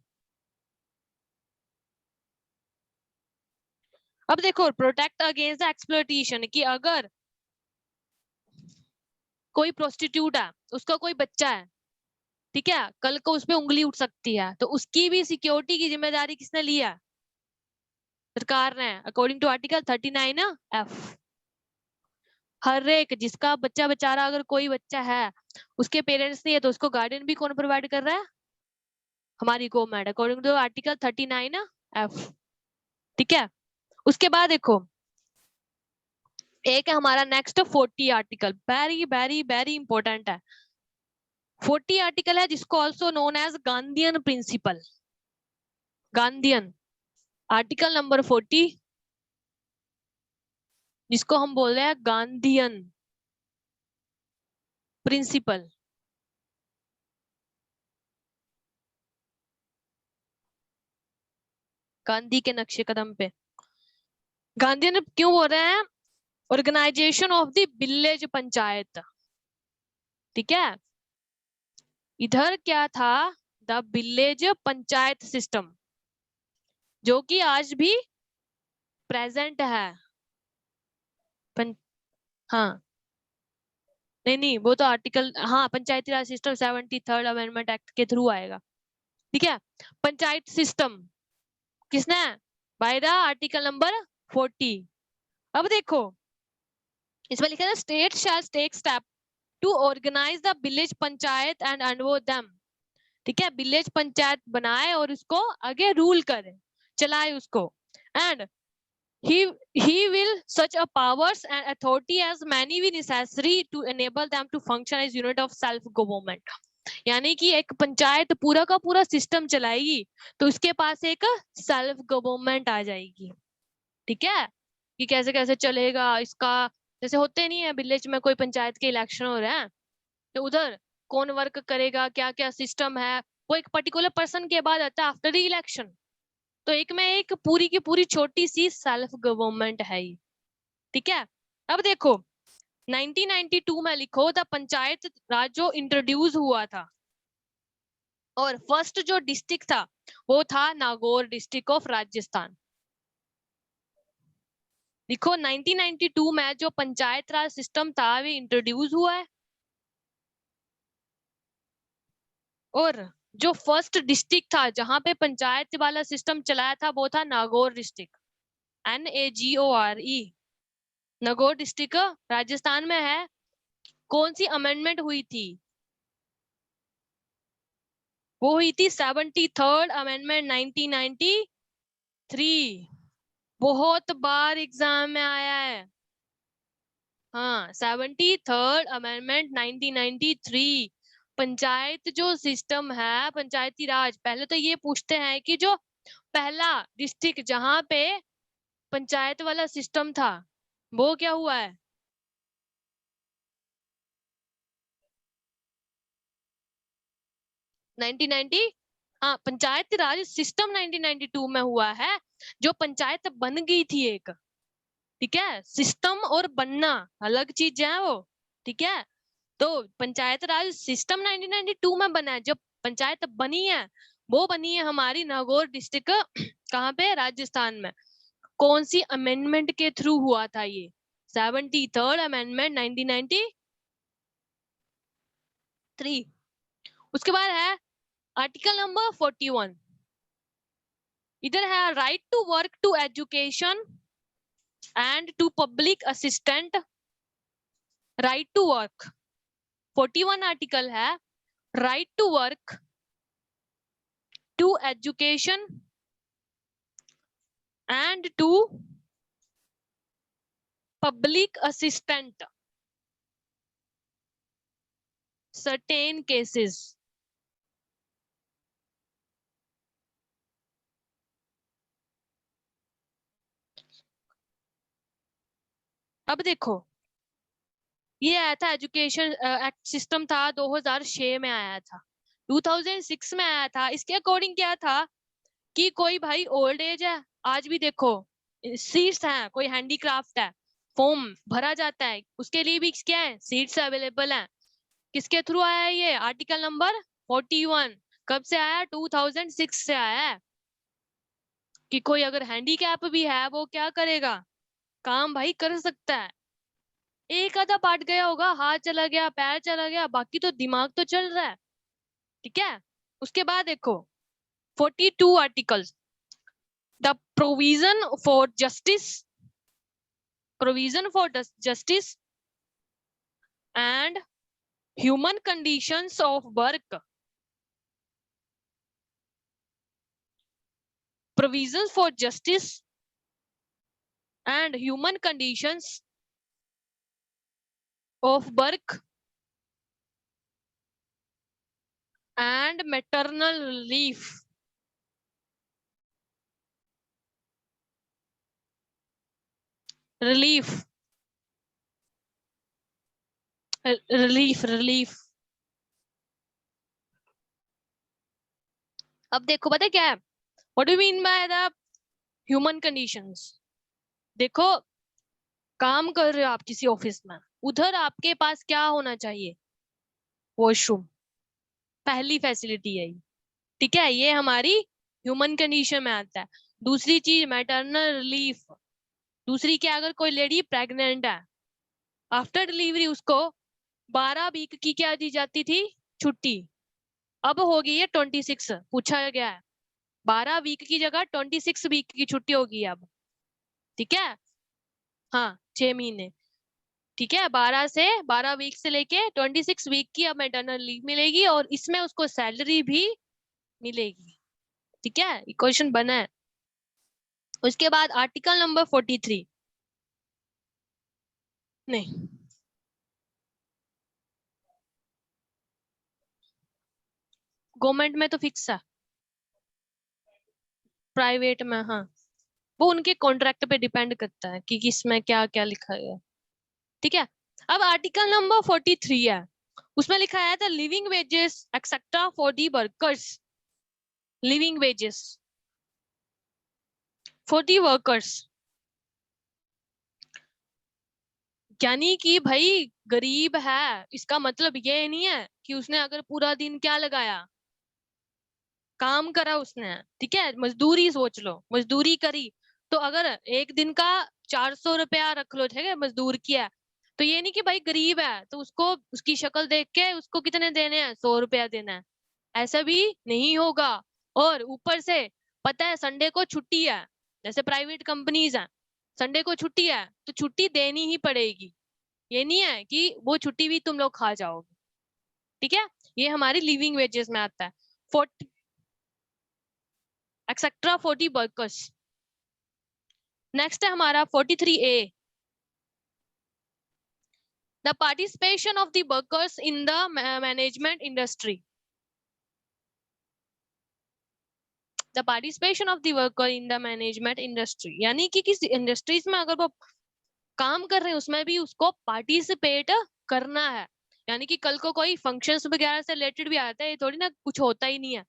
अब देखो प्रोटेक्ट अगेंस्ट द एक्सप्लॉइटेशन, कि अगर कोई प्रोस्टिट्यूट है, उसका कोई बच्चा है, ठीक है, कल को उसपे उंगली उठ सकती है, तो उसकी भी सिक्योरिटी की जिम्मेदारी किसने ली है, सरकार ने, अकॉर्डिंग टू आर्टिकल 39F। हर एक जिसका बच्चा बेचारा, अगर कोई बच्चा है उसके पेरेंट्स नहीं है, तो उसको गार्डियन भी कौन प्रोवाइड कर रहा है, हमारी government, according to article 39F, ठीक है। उसके बाद देखो एक है हमारा नेक्स्ट 40 आर्टिकल, वेरी वेरी वेरी इंपॉर्टेंट है। 40 आर्टिकल है जिसको also known as Gandhian principle, Gandhian article number 40, जिसको हम बोल रहे हैं गांधीयन प्रिंसिपल। गांधी के नक्शे कदम पे गांधीयन क्यों बोल रहे हैं, organisation of the village panchayat, ठीक है, इधर क्या था, द विलेज पंचायत सिस्टम, जो कि आज भी प्रेजेंट है। हाँ नहीं नहीं, वो तो आर्टिकल, हाँ, panchayati raj system 73rd amendment act के थ्रू आएगा, ठीक है। पंचायत सिस्टम किसने, बाय द आर्टिकल नंबर 40। अब देखो इसमें लिखा है state shall take step to organise the village panchayat and endow them, ठीक है, विलेज पंचायत बनाए और उसको आगे रूल करे, चलाए उसको, and he will such a powers and authority as many be necessary to enable them to function as unit of self government। यानी कि एक पंचायत पूरा का पूरा सिस्टम चलाएगी तो उसके पास एक सेल्फ गवर्नमेंट आ जाएगी, ठीक है, कि कैसे कैसे चलेगा इसका, जैसे होते नहीं है विलेज में कोई पंचायत के इलेक्शन हो रहे हैं, तो उधर कौन वर्क करेगा, क्या क्या सिस्टम है, वो एक पर्टिकुलर पर्सन के बाद आता है आफ्टर द इलेक्शन, तो एक में एक पूरी की पूरी छोटी सी सेल्फ गवर्नमेंट है ये, ठीक है। अब देखो 1992 में लिखो द पंचायत राज जो इंट्रोड्यूस हुआ था, और फर्स्ट जो डिस्ट्रिक्ट था वो था नागौर डिस्ट्रिक्ट ऑफ राजस्थान। लिखो 1992 में जो पंचायत राज सिस्टम था वो इंट्रोड्यूस हुआ है, और जो फर्स्ट डिस्ट्रिक्ट था जहां पे पंचायत वाला सिस्टम चलाया था वो था Nagaur district, NAGORE, Nagaur district Rajasthan में है। कौन सी अमेंडमेंट हुई थी, वो हुई थी 73rd अमेंडमेंट 1993, बहुत बार एग्जाम में आया है, हाँ 73rd अमेंडमेंट 1993। पंचायत जो सिस्टम है, पंचायती राज, पहले तो ये पूछते हैं कि जो पहला डिस्ट्रिक्ट जहां पे पंचायत वाला सिस्टम था वो क्या हुआ है, 1990, हाँ पंचायती राज सिस्टम 1992 में हुआ है, जो पंचायत बन गई थी एक, ठीक है, सिस्टम और बनना अलग चीज है वो, ठीक है, तो पंचायत राज सिस्टम 1992 में बना है, जब पंचायत बनी है वो बनी है हमारी नागौर डिस्ट्रिक्ट, कहाँ पे, राजस्थान में। कौन सी अमेंडमेंट के थ्रू हुआ था ये, 73rd अमेंडमेंट 1993। उसके बाद है आर्टिकल नंबर 41, इधर है right to work to education and to public assistant, right to work, 41 article है, right to work, to education and to public assistant, certain cases. अब देखो, ये आया था एजुकेशन एक्ट सिस्टम था 2006 में आया था, 2006 में आया था। इसके अकॉर्डिंग क्या था कि कोई भाई ओल्ड एज है, आज भी देखो सीट्स हैं, कोई हैंडीक्राफ्ट है, फॉर्म भरा जाता है, उसके लिए भी क्या है, सीट्स अवेलेबल हैं। किसके थ्रू आया है ये? Article number 41। कब से आया? 2006 से आया है कि कोई अगर हैंडीकैप भी है वो क्या करेगा, काम भाई कर सकता है। एक आधा पार्ट गया होगा, हाथ चला गया, पैर चला गया, बाकी तो दिमाग तो चल रहा है। ठीक है, उसके बाद देखो 42 articles, the provision for justice, provision for justice and human conditions of work, provisions for justice and human conditions of work and maternal relief. relief relief। अब देखो पता है क्या है, what do mean by the human conditions. देखो, काम कर रहे हो आप किसी ऑफिस में, उधर आपके पास क्या होना चाहिए? वॉशरूम, पहली फैसिलिटी है ये। ठीक है, ये हमारी ह्यूमन कंडीशन में आता है। दूसरी चीज मैटरनल रिलीफ। दूसरी क्या, अगर कोई लेडी प्रेग्नेंट है, आफ्टर डिलीवरी उसको 12 वीक की क्या दी जाती थी? छुट्टी। अब हो गई है 26, पूछा गया है 12 वीक की जगह 26 वीक की छुट्टी होगी अब। ठीक है, हाँ 6 महीने। ठीक है, 12 वीक से लेके 26 वीक की अब मैटरनल लीव मिलेगी और इसमें उसको सैलरी भी मिलेगी। ठीक है, क्वेश्चन बना है। उसके बाद आर्टिकल नंबर 43, नहीं गवर्नमेंट में तो फिक्स है, प्राइवेट में हाँ, वो उनके कॉन्ट्रैक्ट पे डिपेंड करता है कि किसमें क्या क्या लिखा है। ठीक है, अब आर्टिकल नंबर 43 है, उसमें लिखा है the living wages etcetera for the workers, living wages for the workers. यानी कि भाई गरीब है, इसका मतलब ये नहीं है कि उसने अगर पूरा दिन क्या लगाया, काम करा उसने। ठीक है, मजदूरी सोच लो, मजदूरी करी, तो अगर एक दिन का 400 रुपया रख लो, ठीक है, मजदूर किया, तो ये नहीं कि भाई गरीब है तो उसको उसकी शक्ल देख के उसको कितने देने हैं, 100 रुपया देना है, ऐसा भी नहीं होगा। और ऊपर से पता है संडे को छुट्टी है, जैसे प्राइवेट कंपनीज हैं, संडे को छुट्टी है तो छुट्टी देनी ही पड़ेगी। ये नहीं है कि वो छुट्टी भी तुम लोग खा जाओगे। ठीक है, ये हमारी लिविंग वेजेस में आता है। 40 एक्सेट्रा 40 वर्कर्स। नेक्स्ट है हमारा 43A, the participation of the workers in the management industry, the participation of the worker in the management industry, यानी कि किसी इंडस्ट्रीज में अगर वो काम कर रहे हैं उसमें भी उसको पार्टिसिपेट करना है। यानी कि कल को कोई फंक्शंस वगैरह से रिलेटेड भी आता है, ये थोड़ी ना कुछ होता ही नहीं है,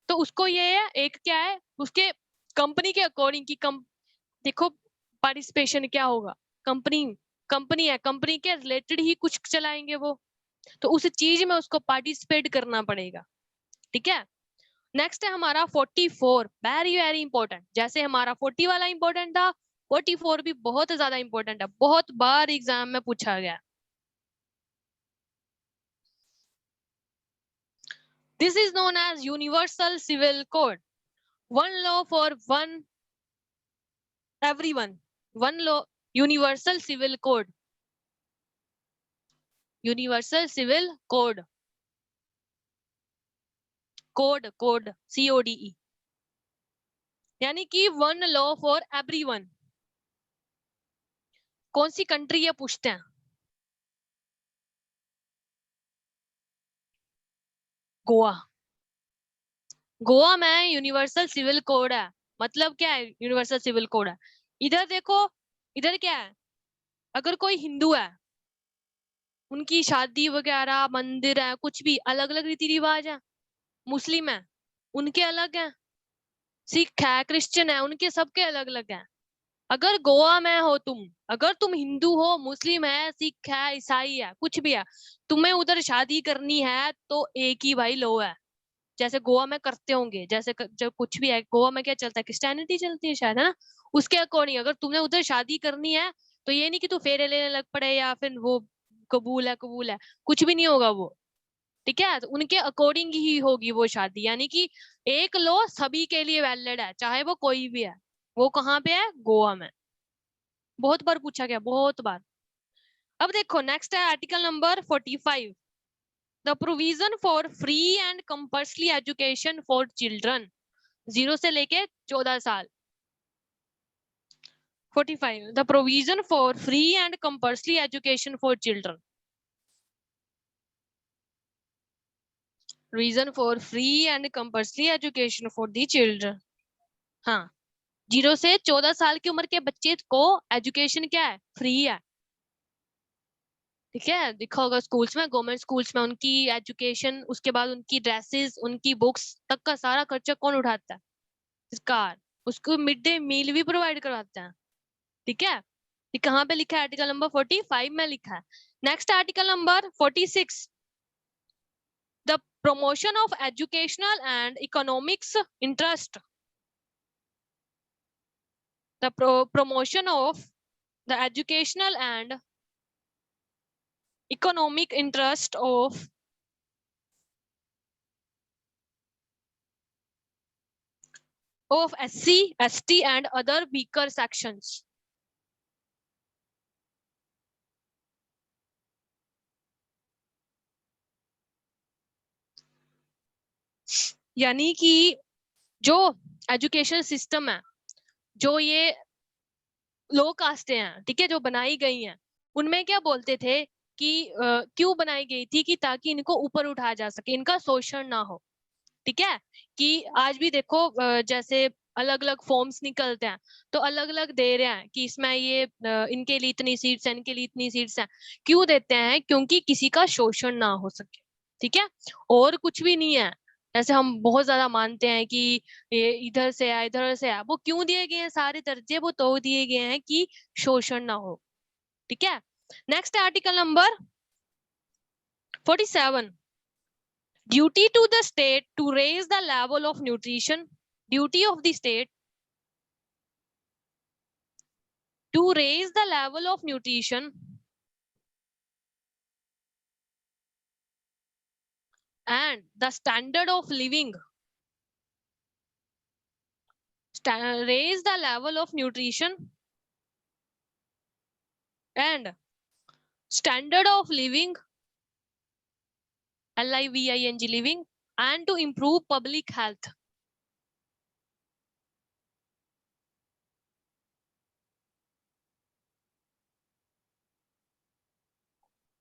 तो उसको ये है, एक क्या है उसके कंपनी के अकॉर्डिंग की देखो पार्टिसिपेशन क्या होगा, कंपनी कंपनी है, कंपनी के रिलेटेड ही कुछ चलाएंगे वो, तो उस चीज में उसको पार्टिसिपेट करना पड़ेगा। ठीक है, नेक्स्ट है हमारा 44, वेरी वेरी इंपॉर्टेंट। जैसे हमारा 40 वाला इंपॉर्टेंट था, 44 भी बहुत ज्यादा इंपॉर्टेंट है, बहुत बार एग्जाम में पूछा गया। This is known as universal civil code, one law for one everyone, one law, universal civil code, universal civil code, code code CODE, यानी कि वन लॉ फॉर एवरीवन। कौन सी कंट्री है पूछते हैं, गोवा, गोवा में यूनिवर्सल सिविल कोड है। मतलब क्या है यूनिवर्सल सिविल कोड है? इधर देखो, इधर क्या है, अगर कोई हिंदू है, उनकी शादी वगैरह, मंदिर है, कुछ भी अलग अलग रीति रिवाज है। मुस्लिम है, उनके अलग है। सिख है, क्रिश्चियन है, उनके सबके अलग अलग है। अगर गोवा में हो तुम, अगर तुम हिंदू हो, मुस्लिम है, सिख है, ईसाई है, कुछ भी है, तुम्हें उधर शादी करनी है तो एक ही भाई लो है। जैसे गोवा में करते होंगे, जैसे जब कुछ भी है गोवा में, क्या चलता है, क्रिश्चियनिटी चलती है शायद, है ना? उसके अकॉर्डिंग अगर तुमने उधर शादी करनी है, तो ये नहीं कि तू फेरे लेने लग पड़े या फिर वो कबूल है कबूल है, कुछ भी नहीं होगा वो। ठीक है, तो उनके अकॉर्डिंग ही होगी वो शादी, यानी कि एक लो सभी के लिए वैलिड है, चाहे वो कोई भी है। वो कहाँ पे है? गोवा में। बहुत बार पूछा गया, बहुत बार। अब देखो नेक्स्ट है article number 45, the provision for free and compulsory education for children, 0 से लेके 14 साल। 45, the provision for free and compulsory education for children, reason for free and compulsory education for the children. हाँ, 0 से 14 साल की उम्र के बच्चे को एजुकेशन क्या है? फ्री है। ठीक है, देखा होगा स्कूल्स में, गवर्नमेंट स्कूल्स में उनकी एजुकेशन, उसके बाद उनकी ड्रेसेस, उनकी बुक्स तक का सारा खर्चा कौन उठाता है? सरकार। उसको मिड डे मील भी प्रोवाइड करवाते हैं। ठीक है, ये कहाँ पे लिखा है? आर्टिकल नंबर 45 में लिखा है। Next article number 46, the promotion of educational and economics interest, the promotion of the educational and economic interest of SC, ST and other weaker sections. यानी कि जो एजुकेशन सिस्टम है, जो ये लो कास्टें हैं, ठीक है, जो बनाई गई हैं, उनमें क्या बोलते थे कि क्यों बनाई गई थी? कि ताकि इनको ऊपर उठाया जा सके, इनका शोषण ना हो। ठीक है, कि आज भी देखो जैसे अलग अलग फॉर्म्स निकलते हैं, तो अलग अलग दे रहे हैं कि इसमें ये इनके लिए इतनी सीट्स हैं, इनके लिए इतनी सीट्स हैं। क्यों देते हैं? क्योंकि किसी का शोषण ना हो सके। ठीक है, और कुछ भी नहीं है। जैसे हम बहुत ज्यादा मानते हैं कि ये इधर से है, इधर से है, वो क्यों दिए गए हैं सारे दर्जे? वो तो दिए गए हैं कि शोषण ना हो। ठीक है, next article number 47, duty to the state to raise the level of nutrition, duty of the state to raise the level of nutrition and the standard of living, raise the level of nutrition and standard of living, living, living, and to improve public health.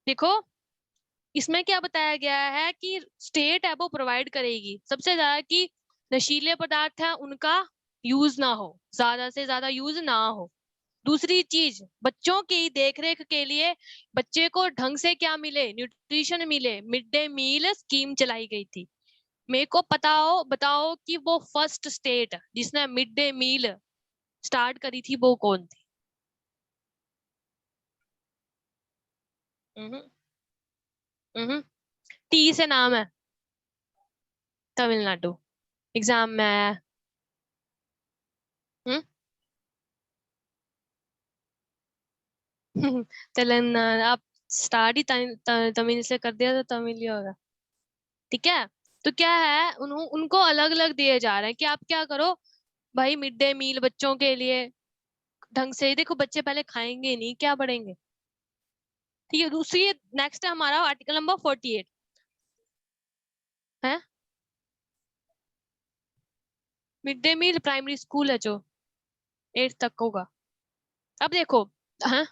देखो इसमें क्या बताया गया है कि state है वो provide करेगी सबसे ज्यादा कि नशीले पदार्थ है उनका यूज ना हो, ज्यादा से ज्यादा यूज ना हो। दूसरी चीज, बच्चों की देखरेख के लिए बच्चे को ढंग से क्या मिले? न्यूट्रिशन मिले। मिड डे मील स्कीम चलाई गई थी। मेरे को बताओ कि वो फर्स्ट स्टेट जिसने मिड डे मील स्टार्ट करी थी वो कौन थी? हम्म, टी से नाम है, तमिलनाडु। एग्जाम में आया है। हम्म? तेलंगाना। आप स्टार्ट ही तमिल से कर दिया तो तमिल ही होगा। ठीक है, तो क्या है, उनको अलग अलग दिए जा रहे हैं कि आप क्या करो भाई, मिड डे मील बच्चों के लिए ढंग से ही। देखो बच्चे पहले खाएंगे नहीं, क्या पढ़ेंगे? ठीक है, दूसरी नेक्स्ट है हमारा आर्टिकल नंबर 48 है, mid day meal primary school है जो 8 तक होगा। अब देखो, हाँ,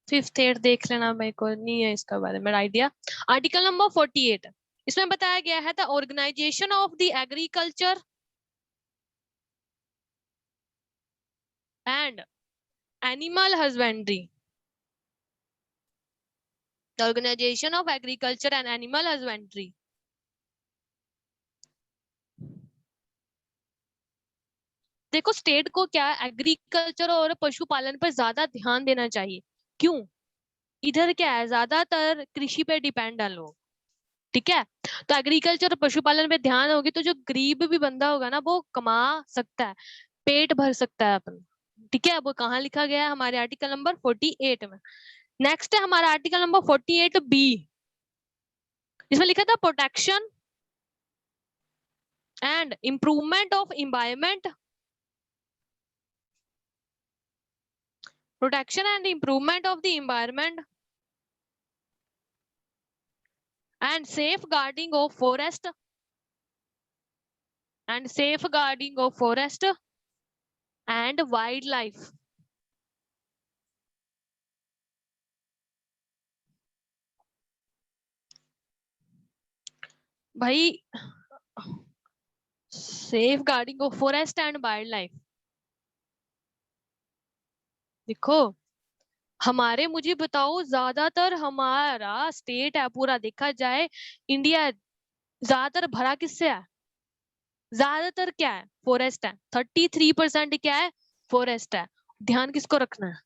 5th 8th देख लेना, मेरे को नहीं है इसका बारे में आइडिया। आर्टिकल नंबर 48, इसमें बताया गया है the organisation of the agriculture and animal husbandry, the organisation of agriculture and animal husbandry. देखो स्टेट को क्या एग्रीकल्चर और पशुपालन पर ज्यादा ध्यान देना चाहिए। क्यों? इधर क्या है, ज्यादातर कृषि पे डिपेंड है लोग, ठीक है। तो एग्रीकल्चर और पशुपालन पे ध्यान होगी तो जो गरीब भी बंदा होगा ना वो कमा सकता है, पेट भर सकता है अपन, ठीक है। वो कहाँ लिखा गया है? हमारे आर्टिकल नंबर 48 में। नेक्स्ट है हमारा आर्टिकल नंबर 48B, इसमें लिखा था protection and improvement of environment, protection and improvement of the environment and safeguarding of forest and safeguarding of forest and wildlife। भाई safeguarding of forest and wildlife, देखो हमारे, मुझे बताओ ज्यादातर हमारा स्टेट है पूरा देखा जाए इंडिया, ज्यादातर भरा किससे है? ज्यादातर क्या है? फॉरेस्ट है। 33% क्या है? फॉरेस्ट है। ध्यान किसको रखना है?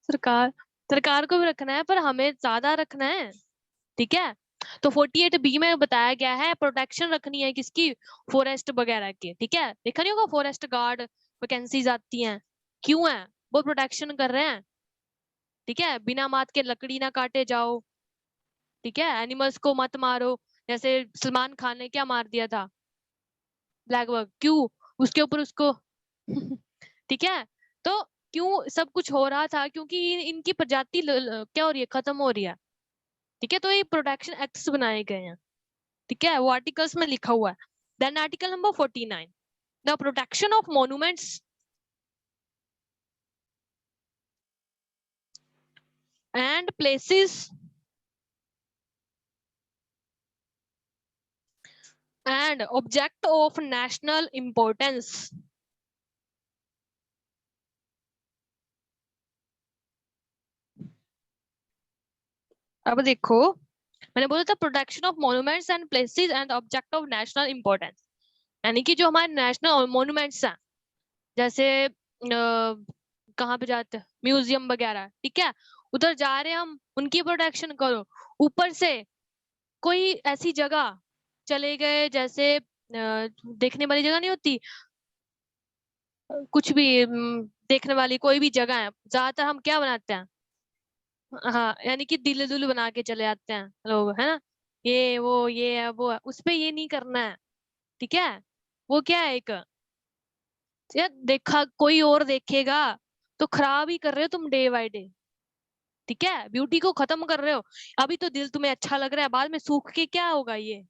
सरकार, सरकार को भी रखना है पर हमें ज्यादा रखना है, ठीक है। तो 48B में बताया गया है प्रोटेक्शन रखनी है किसकी? फॉरेस्ट वगैरह की, ठीक है। देखा नहीं होगा फॉरेस्ट गार्ड वैकेंसीज आती हैं, क्यों है? वो प्रोटेक्शन कर रहे हैं, ठीक है। बिना मात के लकड़ी ना काटे जाओ, ठीक है। एनिमल्स को मत मारो, जैसे सलमान खान ने क्या मार दिया था, ब्लैक बग, क्यों? उसके ऊपर उसको ठीक है। तो क्यों सब कुछ हो रहा था? क्योंकि इनकी प्रजाति क्या हो रही है? खत्म हो रही है, ठीक है। तो ये प्रोटेक्शन एक्ट्स बनाए गए हैं, ठीक है, वो आर्टिकल्स में लिखा हुआ है। Then article number 49, the protection of monuments and places and object of national importance. अब देखो मैंने बोला था protection of monuments and places and object of national importance, यानी कि जो हमारे नेशनल मॉन्यूमेंट्स हैं, जैसे कहाँ पे जाते हैं, म्यूजियम वगैरह, ठीक है, उधर जा रहे हैं हम, उनकी प्रोटेक्शन करो। ऊपर से कोई ऐसी जगह चले गए, जैसे देखने वाली जगह नहीं होती, कुछ भी देखने वाली कोई भी जगह है, ज्यादातर हम क्या बनाते हैं, हाँ, यानी कि दिल दुल बना के चले आते हैं लोग, है ना, ये वो ये है वो है, उस पे ये नहीं करना है, ठीक है। वो क्या है एक, यार देखा कोई और देखेगा तो खराब ही कर रहे हो तुम डे बाय डे, ठीक है, ब्यूटी को खत्म कर रहे हो। अभी तो दिल तुम्हें अच्छा लग रहा है, बाद में सूख के क्या होगा ये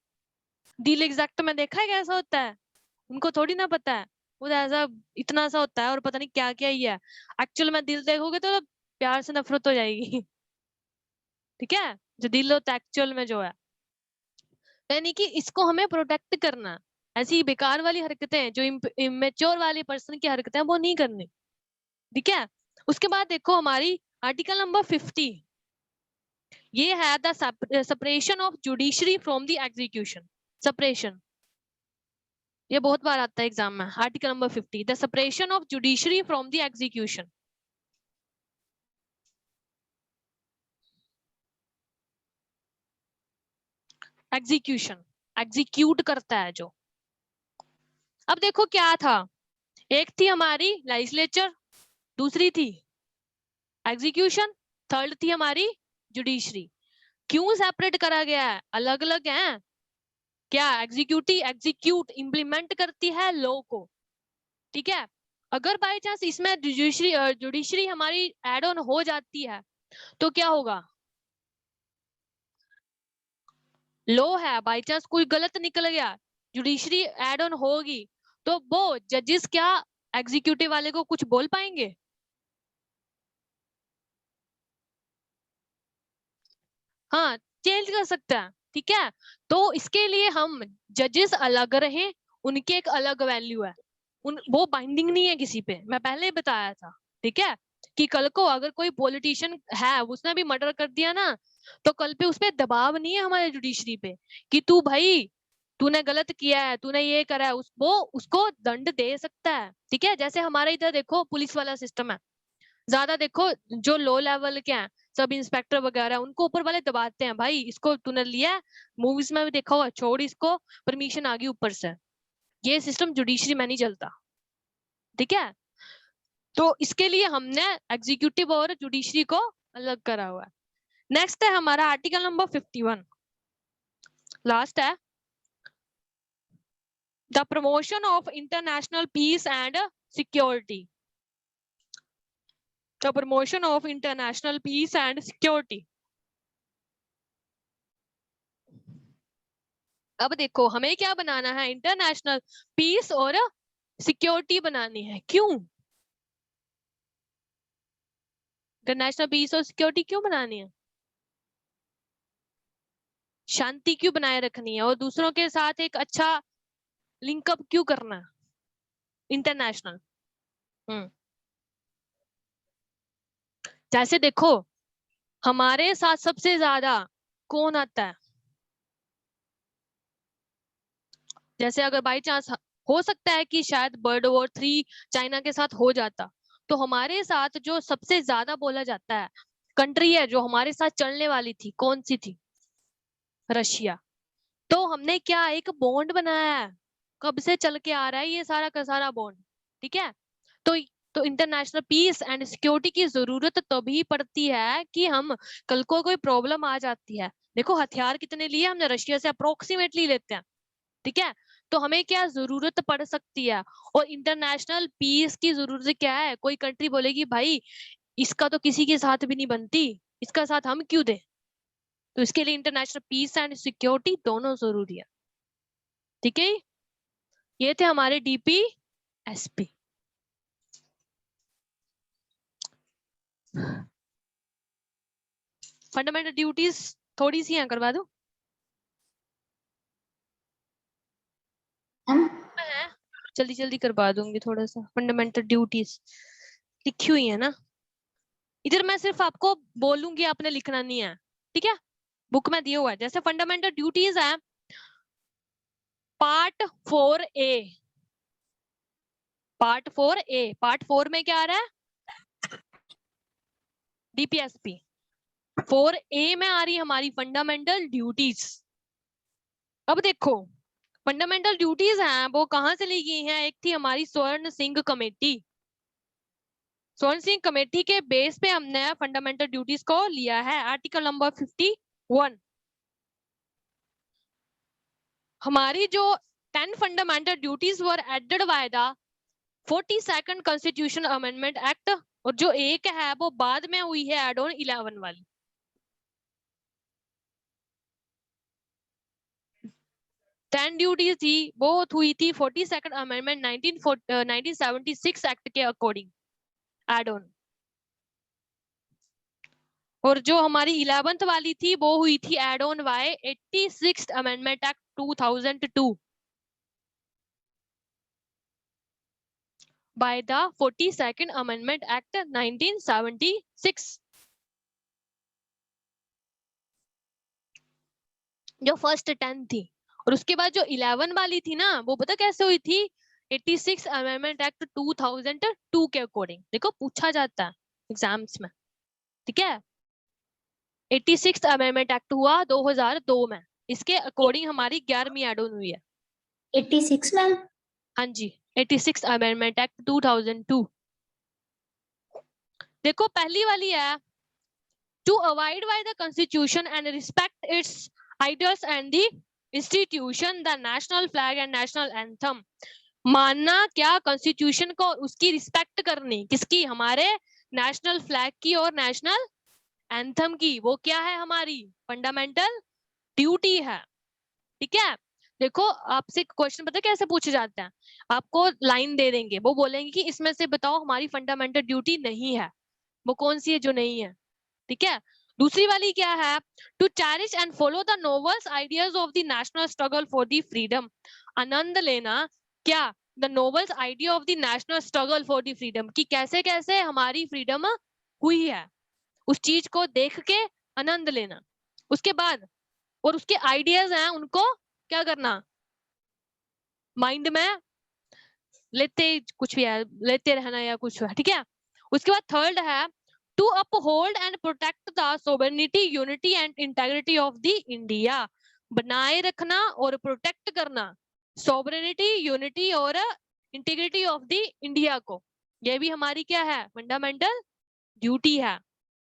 दिल? एग्जैक्ट में देखा है कैसा होता है? उनको थोड़ी ना पता है, वो तो ऐसा इतना सा होता है और पता नहीं क्या क्या ही है। एक्चुअल में दिल देखोगे तो प्यार से नफरत हो जाएगी ठीक है, जो दिल होता है एक्चुअल में जो है, यानी कि इसको हमें प्रोटेक्ट करना। ऐसी बेकार वाली हरकतें जो इमेच्योर वाली पर्सन की हरकतें वो नहीं करनी, ठीक है। उसके बाद देखो हमारी आर्टिकल नंबर 50, ये है the separation of judiciary from the execution. Separation, ये बहुत बार आता है एग्जाम में। Article number 50, the separation of judiciary from the execution. Execution, execute करता है जो। अब देखो क्या था, एक थी हमारी लेजिस्लेचर, दूसरी थी एग्जीक्यूशन, थर्ड थी हमारी जुडिशरी। क्यों सेपरेट करा गया है? अलग अलग है क्या? एग्जीक्यूट इम्प्लीमेंट करती है लॉ को, ठीक है। अगर बाय चांस इसमें जुडिशरी हमारी एड ऑन हो जाती है तो क्या होगा? लॉ है, बाय चांस कोई गलत निकल गया, जुडिशरी एड ऑन होगी तो वो जजेस क्या एग्जीक्यूटिव वाले को कुछ बोल पाएंगे? हाँ, चेंज कर सकता है, ठीक है। तो इसके लिए हम जजेस अलग रहे, उनकी एक अलग वैल्यू है, वो बाइंडिंग नहीं है किसी पे, मैं पहले ही बताया था, ठीक है। कि कल को अगर कोई पॉलिटिशियन है, उसने भी मर्डर कर दिया ना, तो कल पे उस पे दबाव नहीं है हमारे जुडिशरी पे कि तू भाई तूने गलत किया है, तूने ये करा है, वो उसको दंड दे सकता है, ठीक है। जैसे हमारे इधर देखो पुलिस वाला सिस्टम है, ज्यादा देखो जो लो लेवल के हैं, सब इंस्पेक्टर वगैरह, उनको ऊपर वाले दबाते हैं, भाई इसको तूने लिया, मूवीज में भी देखा होगा, छोड़ इसको, परमिशन आ गई ऊपर से। ये सिस्टम जुडिशरी में नहीं चलता, ठीक है। तो इसके लिए हमने एग्जीक्यूटिव और जुडिशरी को अलग करा हुआ है। नेक्स्ट है हमारा आर्टिकल नंबर 51, लास्ट है, the promotion of international peace and security. The promotion of international peace and security. अब देखो हमें क्या बनाना है, इंटरनेशनल पीस और सिक्योरिटी बनानी है। क्यों इंटरनेशनल पीस और सिक्योरिटी क्यों बनानी है? शांति क्यों बनाए रखनी है और दूसरों के साथ एक अच्छा लिंकअप क्यों करना है इंटरनेशनल? जैसे देखो हमारे साथ सबसे ज्यादा कौन आता है, जैसे अगर बाई चांस हो सकता है कि शायद वर्ल्ड वॉर 3 चाइना के साथ हो जाता, तो हमारे साथ जो सबसे ज्यादा बोला जाता है कंट्री है जो हमारे साथ चलने वाली थी, कौन सी थी? रशिया। तो हमने क्या एक बॉन्ड बनाया है, कब से चल के आ रहा है ये सारा का सारा बॉन्ड, ठीक है। तो तो इंटरनेशनल पीस एंड सिक्योरिटी की जरूरत तभी पड़ती है कि हम कल को कोई प्रॉब्लम आ जाती है। देखो हथियार कितने लिए हमने रशिया से, अप्रोक्सीमेटली लेते हैं, ठीक है। तो हमें क्या जरूरत पड़ सकती है, और इंटरनेशनल पीस की जरूरत क्या है? कोई कंट्री बोलेगी भाई इसका तो किसी के साथ भी नहीं बनती, इसका साथ हम क्यों दें? तो इसके लिए इंटरनेशनल पीस एंड सिक्योरिटी दोनों जरूरी है, ठीक है। ये थे हमारे डीपी एसपी। फंडामेंटल ड्यूटीज थोड़ी सी हैं, करवा दो। जल्दी जल्दी करवा दूंगी, थोड़ा सा फंडामेंटल ड्यूटीज लिखी हुई है ना इधर, मैं सिर्फ आपको बोलूंगी, आपने लिखना नहीं है, ठीक है। बुक में दिया हुआ है, जैसे फंडामेंटल ड्यूटीज है पार्ट 4A। पार्ट 4 में क्या आ रहा है? डीपीएसपी। 4A में आ रही है हमारी फंडामेंटल ड्यूटीज। अब देखो फंडामेंटल ड्यूटीज हैं वो कहां से ली गई हैं, एक थी हमारी स्वर्ण सिंह कमेटी। स्वर्ण सिंह कमेटी के बेस पे हमने फंडामेंटल ड्यूटीज को लिया है, आर्टिकल नंबर 51। हमारी जो 10 fundamental duties were added by the 42nd constitution amendment act, और जो एक है वो बाद में हुई है एड ऑन 11 वाली। 10 ड्यूटीज थी वो हुई थी 42nd अमेंडमेंट 1976 एक्ट के अकॉर्डिंग एड ऑन, और जो हमारी 11th वाली थी वो हुई थी add on by 86th amendment act 2002 by the 42nd Amendment Act 1976। जो फर्स्ट 10 थी, और उसके बाद जो 11 वाली थी ना, वो पता कैसे हुई थी? 86 अमेंडमेंट एक्ट 2002 के अकॉर्डिंग। देखो पूछा जाता है एग्जाम्स में, ठीक है। 86 अमेंडमेंट एक्ट हुआ 2002 में, इसके अकॉर्डिंग हमारी 11वीं एड ऑन हुई है। 86 में? हाँ जी, 86 अमेंडमेंट एक्ट 2002। देखो पहली वाली है, to abide by the constitution and respect its ideals and the institution, the national flag and national anthem। मानना क्या? कॉन्स्टिट्यूशन को, उसकी रिस्पेक्ट करनी, किसकी? हमारे नेशनल फ्लैग की और नेशनल एंथम की। वो क्या है? हमारी फंडामेंटल ड्यूटी है, ठीक है। देखो आपसे क्वेश्चन पता है कैसे पूछे जाते हैं, आपको लाइन दे देंगे, वो बोलेंगे कि इसमें से बताओ हमारी फंडामेंटल ड्यूटी नहीं है, वो कौन सी है जो नहीं है, ठीक है। दूसरी वाली क्या है, to cherish and follow the nobles ideas of the national struggle for the freedom, आनंद लेना क्या, the nobles idea of the national struggle for the freedom, कि कैसे कैसे हमारी फ्रीडम हुई है, उस चीज को देख के आनंद लेना। उसके बाद और उसके आइडियाज हैं उनको क्या करना, माइंड में लेते, कुछ भी है लेते रहना या कुछ है, ठीक है। उसके बाद थर्ड है to uphold and protect the sovereignty unity and integrity of the India, बनाए रखना और प्रोटेक्ट करना सोवरेनिटी यूनिटी और इंटीग्रिटी ऑफ द इंडिया को, ये भी हमारी क्या है फंडामेंटल ड्यूटी है।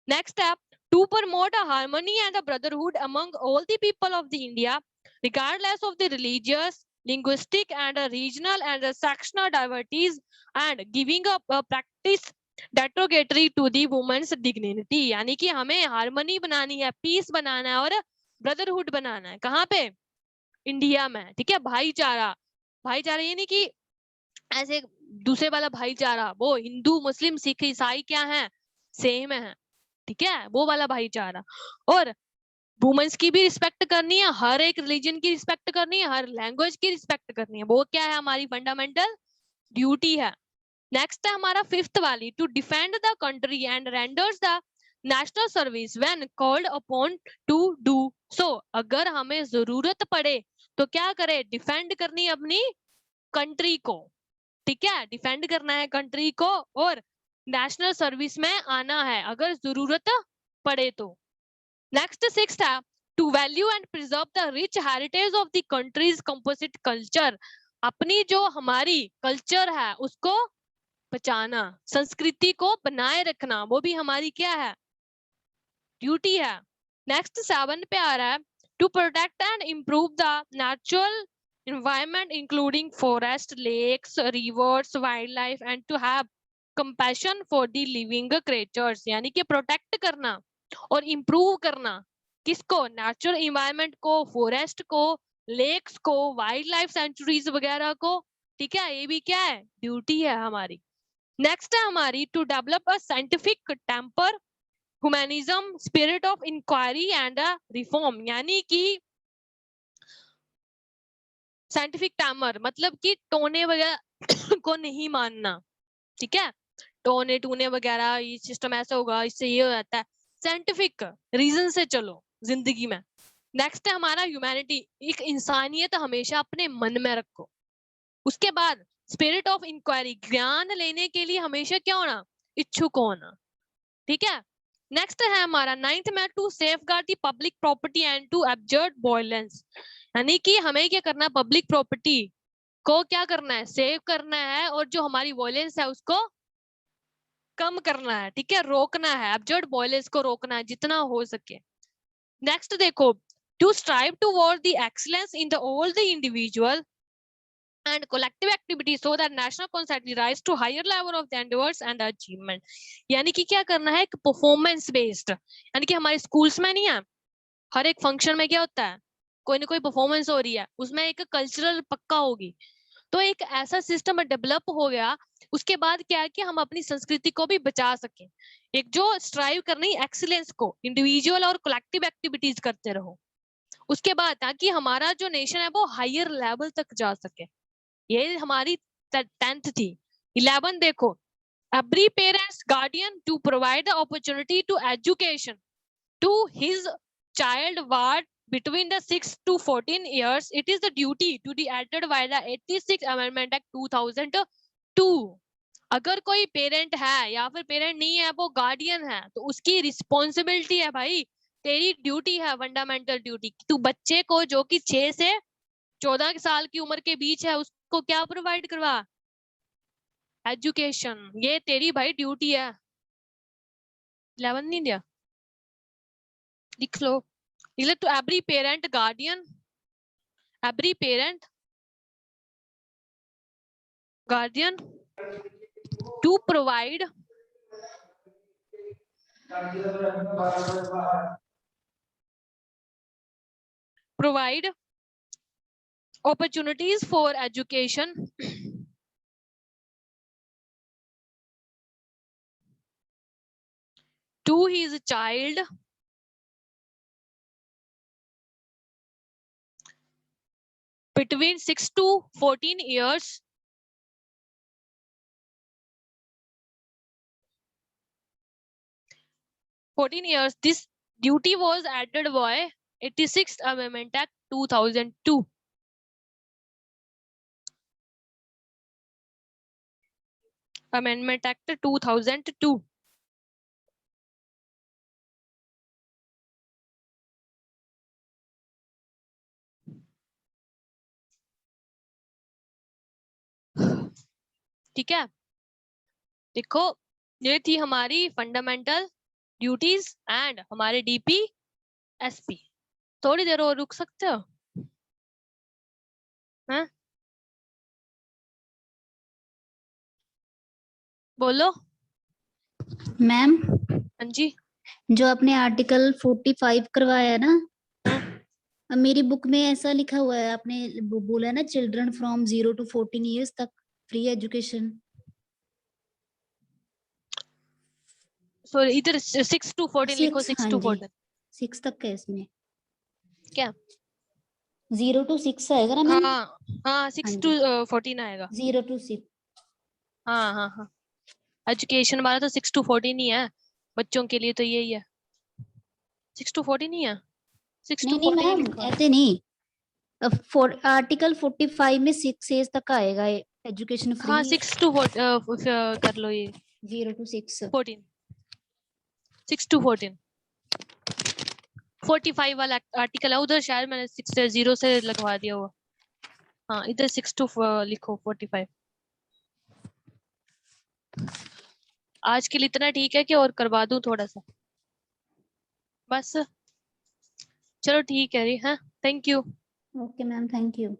नेक्स्ट है to promote a harmony and a brotherhood among all the people of the India regardless of the religious, linguistic and regional and sectional diversities and giving up a practice derogatory to the woman's dignity, यानी कि हमें harmony बनानी है, piece बनाना है और brotherhood बनाना है, कहाँ पे, इंडिया में, ठीक है। भाईचारा, भाईचारा ये नहीं कि ऐसे दूसरे वाला भाईचारा, वो हिंदू मुस्लिम सिख ईसाई क्या है, सेम है, ठीक है, वो वाला भाईचारा। और वुमेन्स की भी रिस्पेक्ट करनी है, हर एक रिलीजन की रिस्पेक्ट करनी है, हर लैंग्वेज की रिस्पेक्ट करनी है, वो क्या है हमारी फंडामेंटल ड्यूटी है। नेक्स्ट है हमारा फिफ्थ वाली, to defend the country and renders the national service when called upon to do so, अगर हमें जरूरत पड़े तो क्या करे, डिफेंड करनी अपनी कंट्री को, ठीक है, डिफेंड करना है कंट्री को और नेशनल सर्विस में आना है अगर जरूरत पड़े तो। नेक्स्ट सिक्स्थ है to value and preserve the rich heritage of the country's composite culture, अपनी जो हमारी कल्चर है उसको बचाना, संस्कृति को बनाए रखना, वो भी हमारी क्या है ड्यूटी है। नेक्स्ट 7 पे आ रहा है to protect and improve the natural environment including forest, lakes, rivers, wildlife and to have compassion for the living creatures, यानी कि प्रोटेक्ट करना और इम्प्रूव करना किसको, नेचुरल इन्वायरमेंट को, फॉरेस्ट को, लेक्स को, वाइल्ड लाइफ सेंचुरीज वगैरह को, ठीक है, ये भी क्या है ड्यूटी है हमारी। नेक्स्ट है हमारी to develop a scientific temper, humanism, spirit of inquiry and reform, यानी कि साइंटिफिक टैमर मतलब कि टोने वगैरह को नहीं मानना, ठीक है, टोने टूने वगैरह ये सिस्टम ऐसा होगा इससे ये हो जाता है, साइंटिफिक रीजन से चलो जिंदगी में। नेक्स्ट है हमारा ह्यूमैनिटी, एक इंसानियत हमेशा अपने मन में रखो। उसके बाद स्पिरिट ऑफ इंक्वायरी, ज्ञान लेने के लिए हमेशा क्या होना, इच्छुक होना, ठीक है। नेक्स्ट है हमारा 9th में to safeguard the public property and to abjure violence, यानी कि हमें क्या करना है, पब्लिक प्रॉपर्टी को क्या करना है, सेव करना है और जो हमारी वायलेंस है उसको कम करना है, ठीक है, रोकना है, एब्जर्व वायलेंस को रोकना है जितना हो सके। नेक्स्ट देखो to strive toward the excellence in the all the individual and collective activities so that national concept rise to higher level of the endeavors and achievement, यानी कि क्या करना है, एक परफॉर्मेंस बेस्ड, यानी कि हमारे स्कूल्स में नहीं है, हर एक फंक्शन में क्या होता है, कोई ना कोई परफॉर्मेंस हो रही है, उसमें एक कल्चरल पक्का होगी, तो एक ऐसा सिस्टम डेवलप हो गया, उसके बाद क्या है कि हम अपनी संस्कृति को भी बचा सकें, एक जो स्ट्राइव करनी एक्सीलेंस को, इंडिविजुअल और कलेक्टिव एक्टिविटीज करते रहो, उसके बाद ताकि हमारा जो नेशन है वो हायर लेवल तक जा सके, ये हमारी 10th थी। 11 देखो every parents guardian to provide the opportunity to education to his child ward between the 6 to 14 years, it is the duty to be added by the 86 amendment act 2002। अगर कोई parent है या फिर पेरेंट नहीं है वो गार्डियन है तो उसकी रिस्पॉन्सिबिलिटी है भाई, तेरी ड्यूटी है फंडामेंटल ड्यूटी, तू बच्चे को जो कि 6 से 14 साल की उम्र के बीच है उसको क्या प्रोवाइड करवा, एजुकेशन, ये तेरी भाई ड्यूटी है। 11 नहीं दिया, लिख लो, to every parent guardian, every parent guardian to provide opportunities for education. Two, he is a child. Between 6 to 14 years. This duty was added by 86th Amendment Act 2002. Amendment Act 2002. ठीक है, देखो ये थी हमारी फंडामेंटल ड्यूटीज एंड हमारे DP SP. थोड़ी देर और रुक सकते हो? हैं? बोलो। मैम हाँ जी। जो आपने आर्टिकल 45 करवाया है ना, अब मेरी बुक में ऐसा लिखा हुआ है, आपने बोला है ना चिल्ड्रन फ्रॉम 0 to 14 ईयर्स तक फ्री एजुकेशन। सॉरी, इधर 6 to 14 लिखो। 6 to 14 6 तक है इसमें। क्या 0 to 6 आएगा ना मैम? हाँ हाँ, 6 to 14 आएगा। 0 to 6। हाँ हाँ हाँ, एजुकेशन वाला तो 6 to 14 ही है, बच्चों के लिए तो यही है। 6 to 14 ही है, 6 to 14 नहीं मैम ऐसे नहीं, आर्टिकल 45 में 6 एज तक आएगा एजुकेशन फ्री। हाँ 6 to 14 कर लो, ये 0 to 6 14, 6 to 14 45 वाला आर्टिकल है उधर, शायद मैंने 6 से 0 से लगवा दिया हुआ। हाँ इधर 6 to लिखो 45। आज के लिए इतना ठीक है कि और करवा दूं थोड़ा सा बस? चलो ठीक है री। हाँ thank you. Okay ma'am, thank you.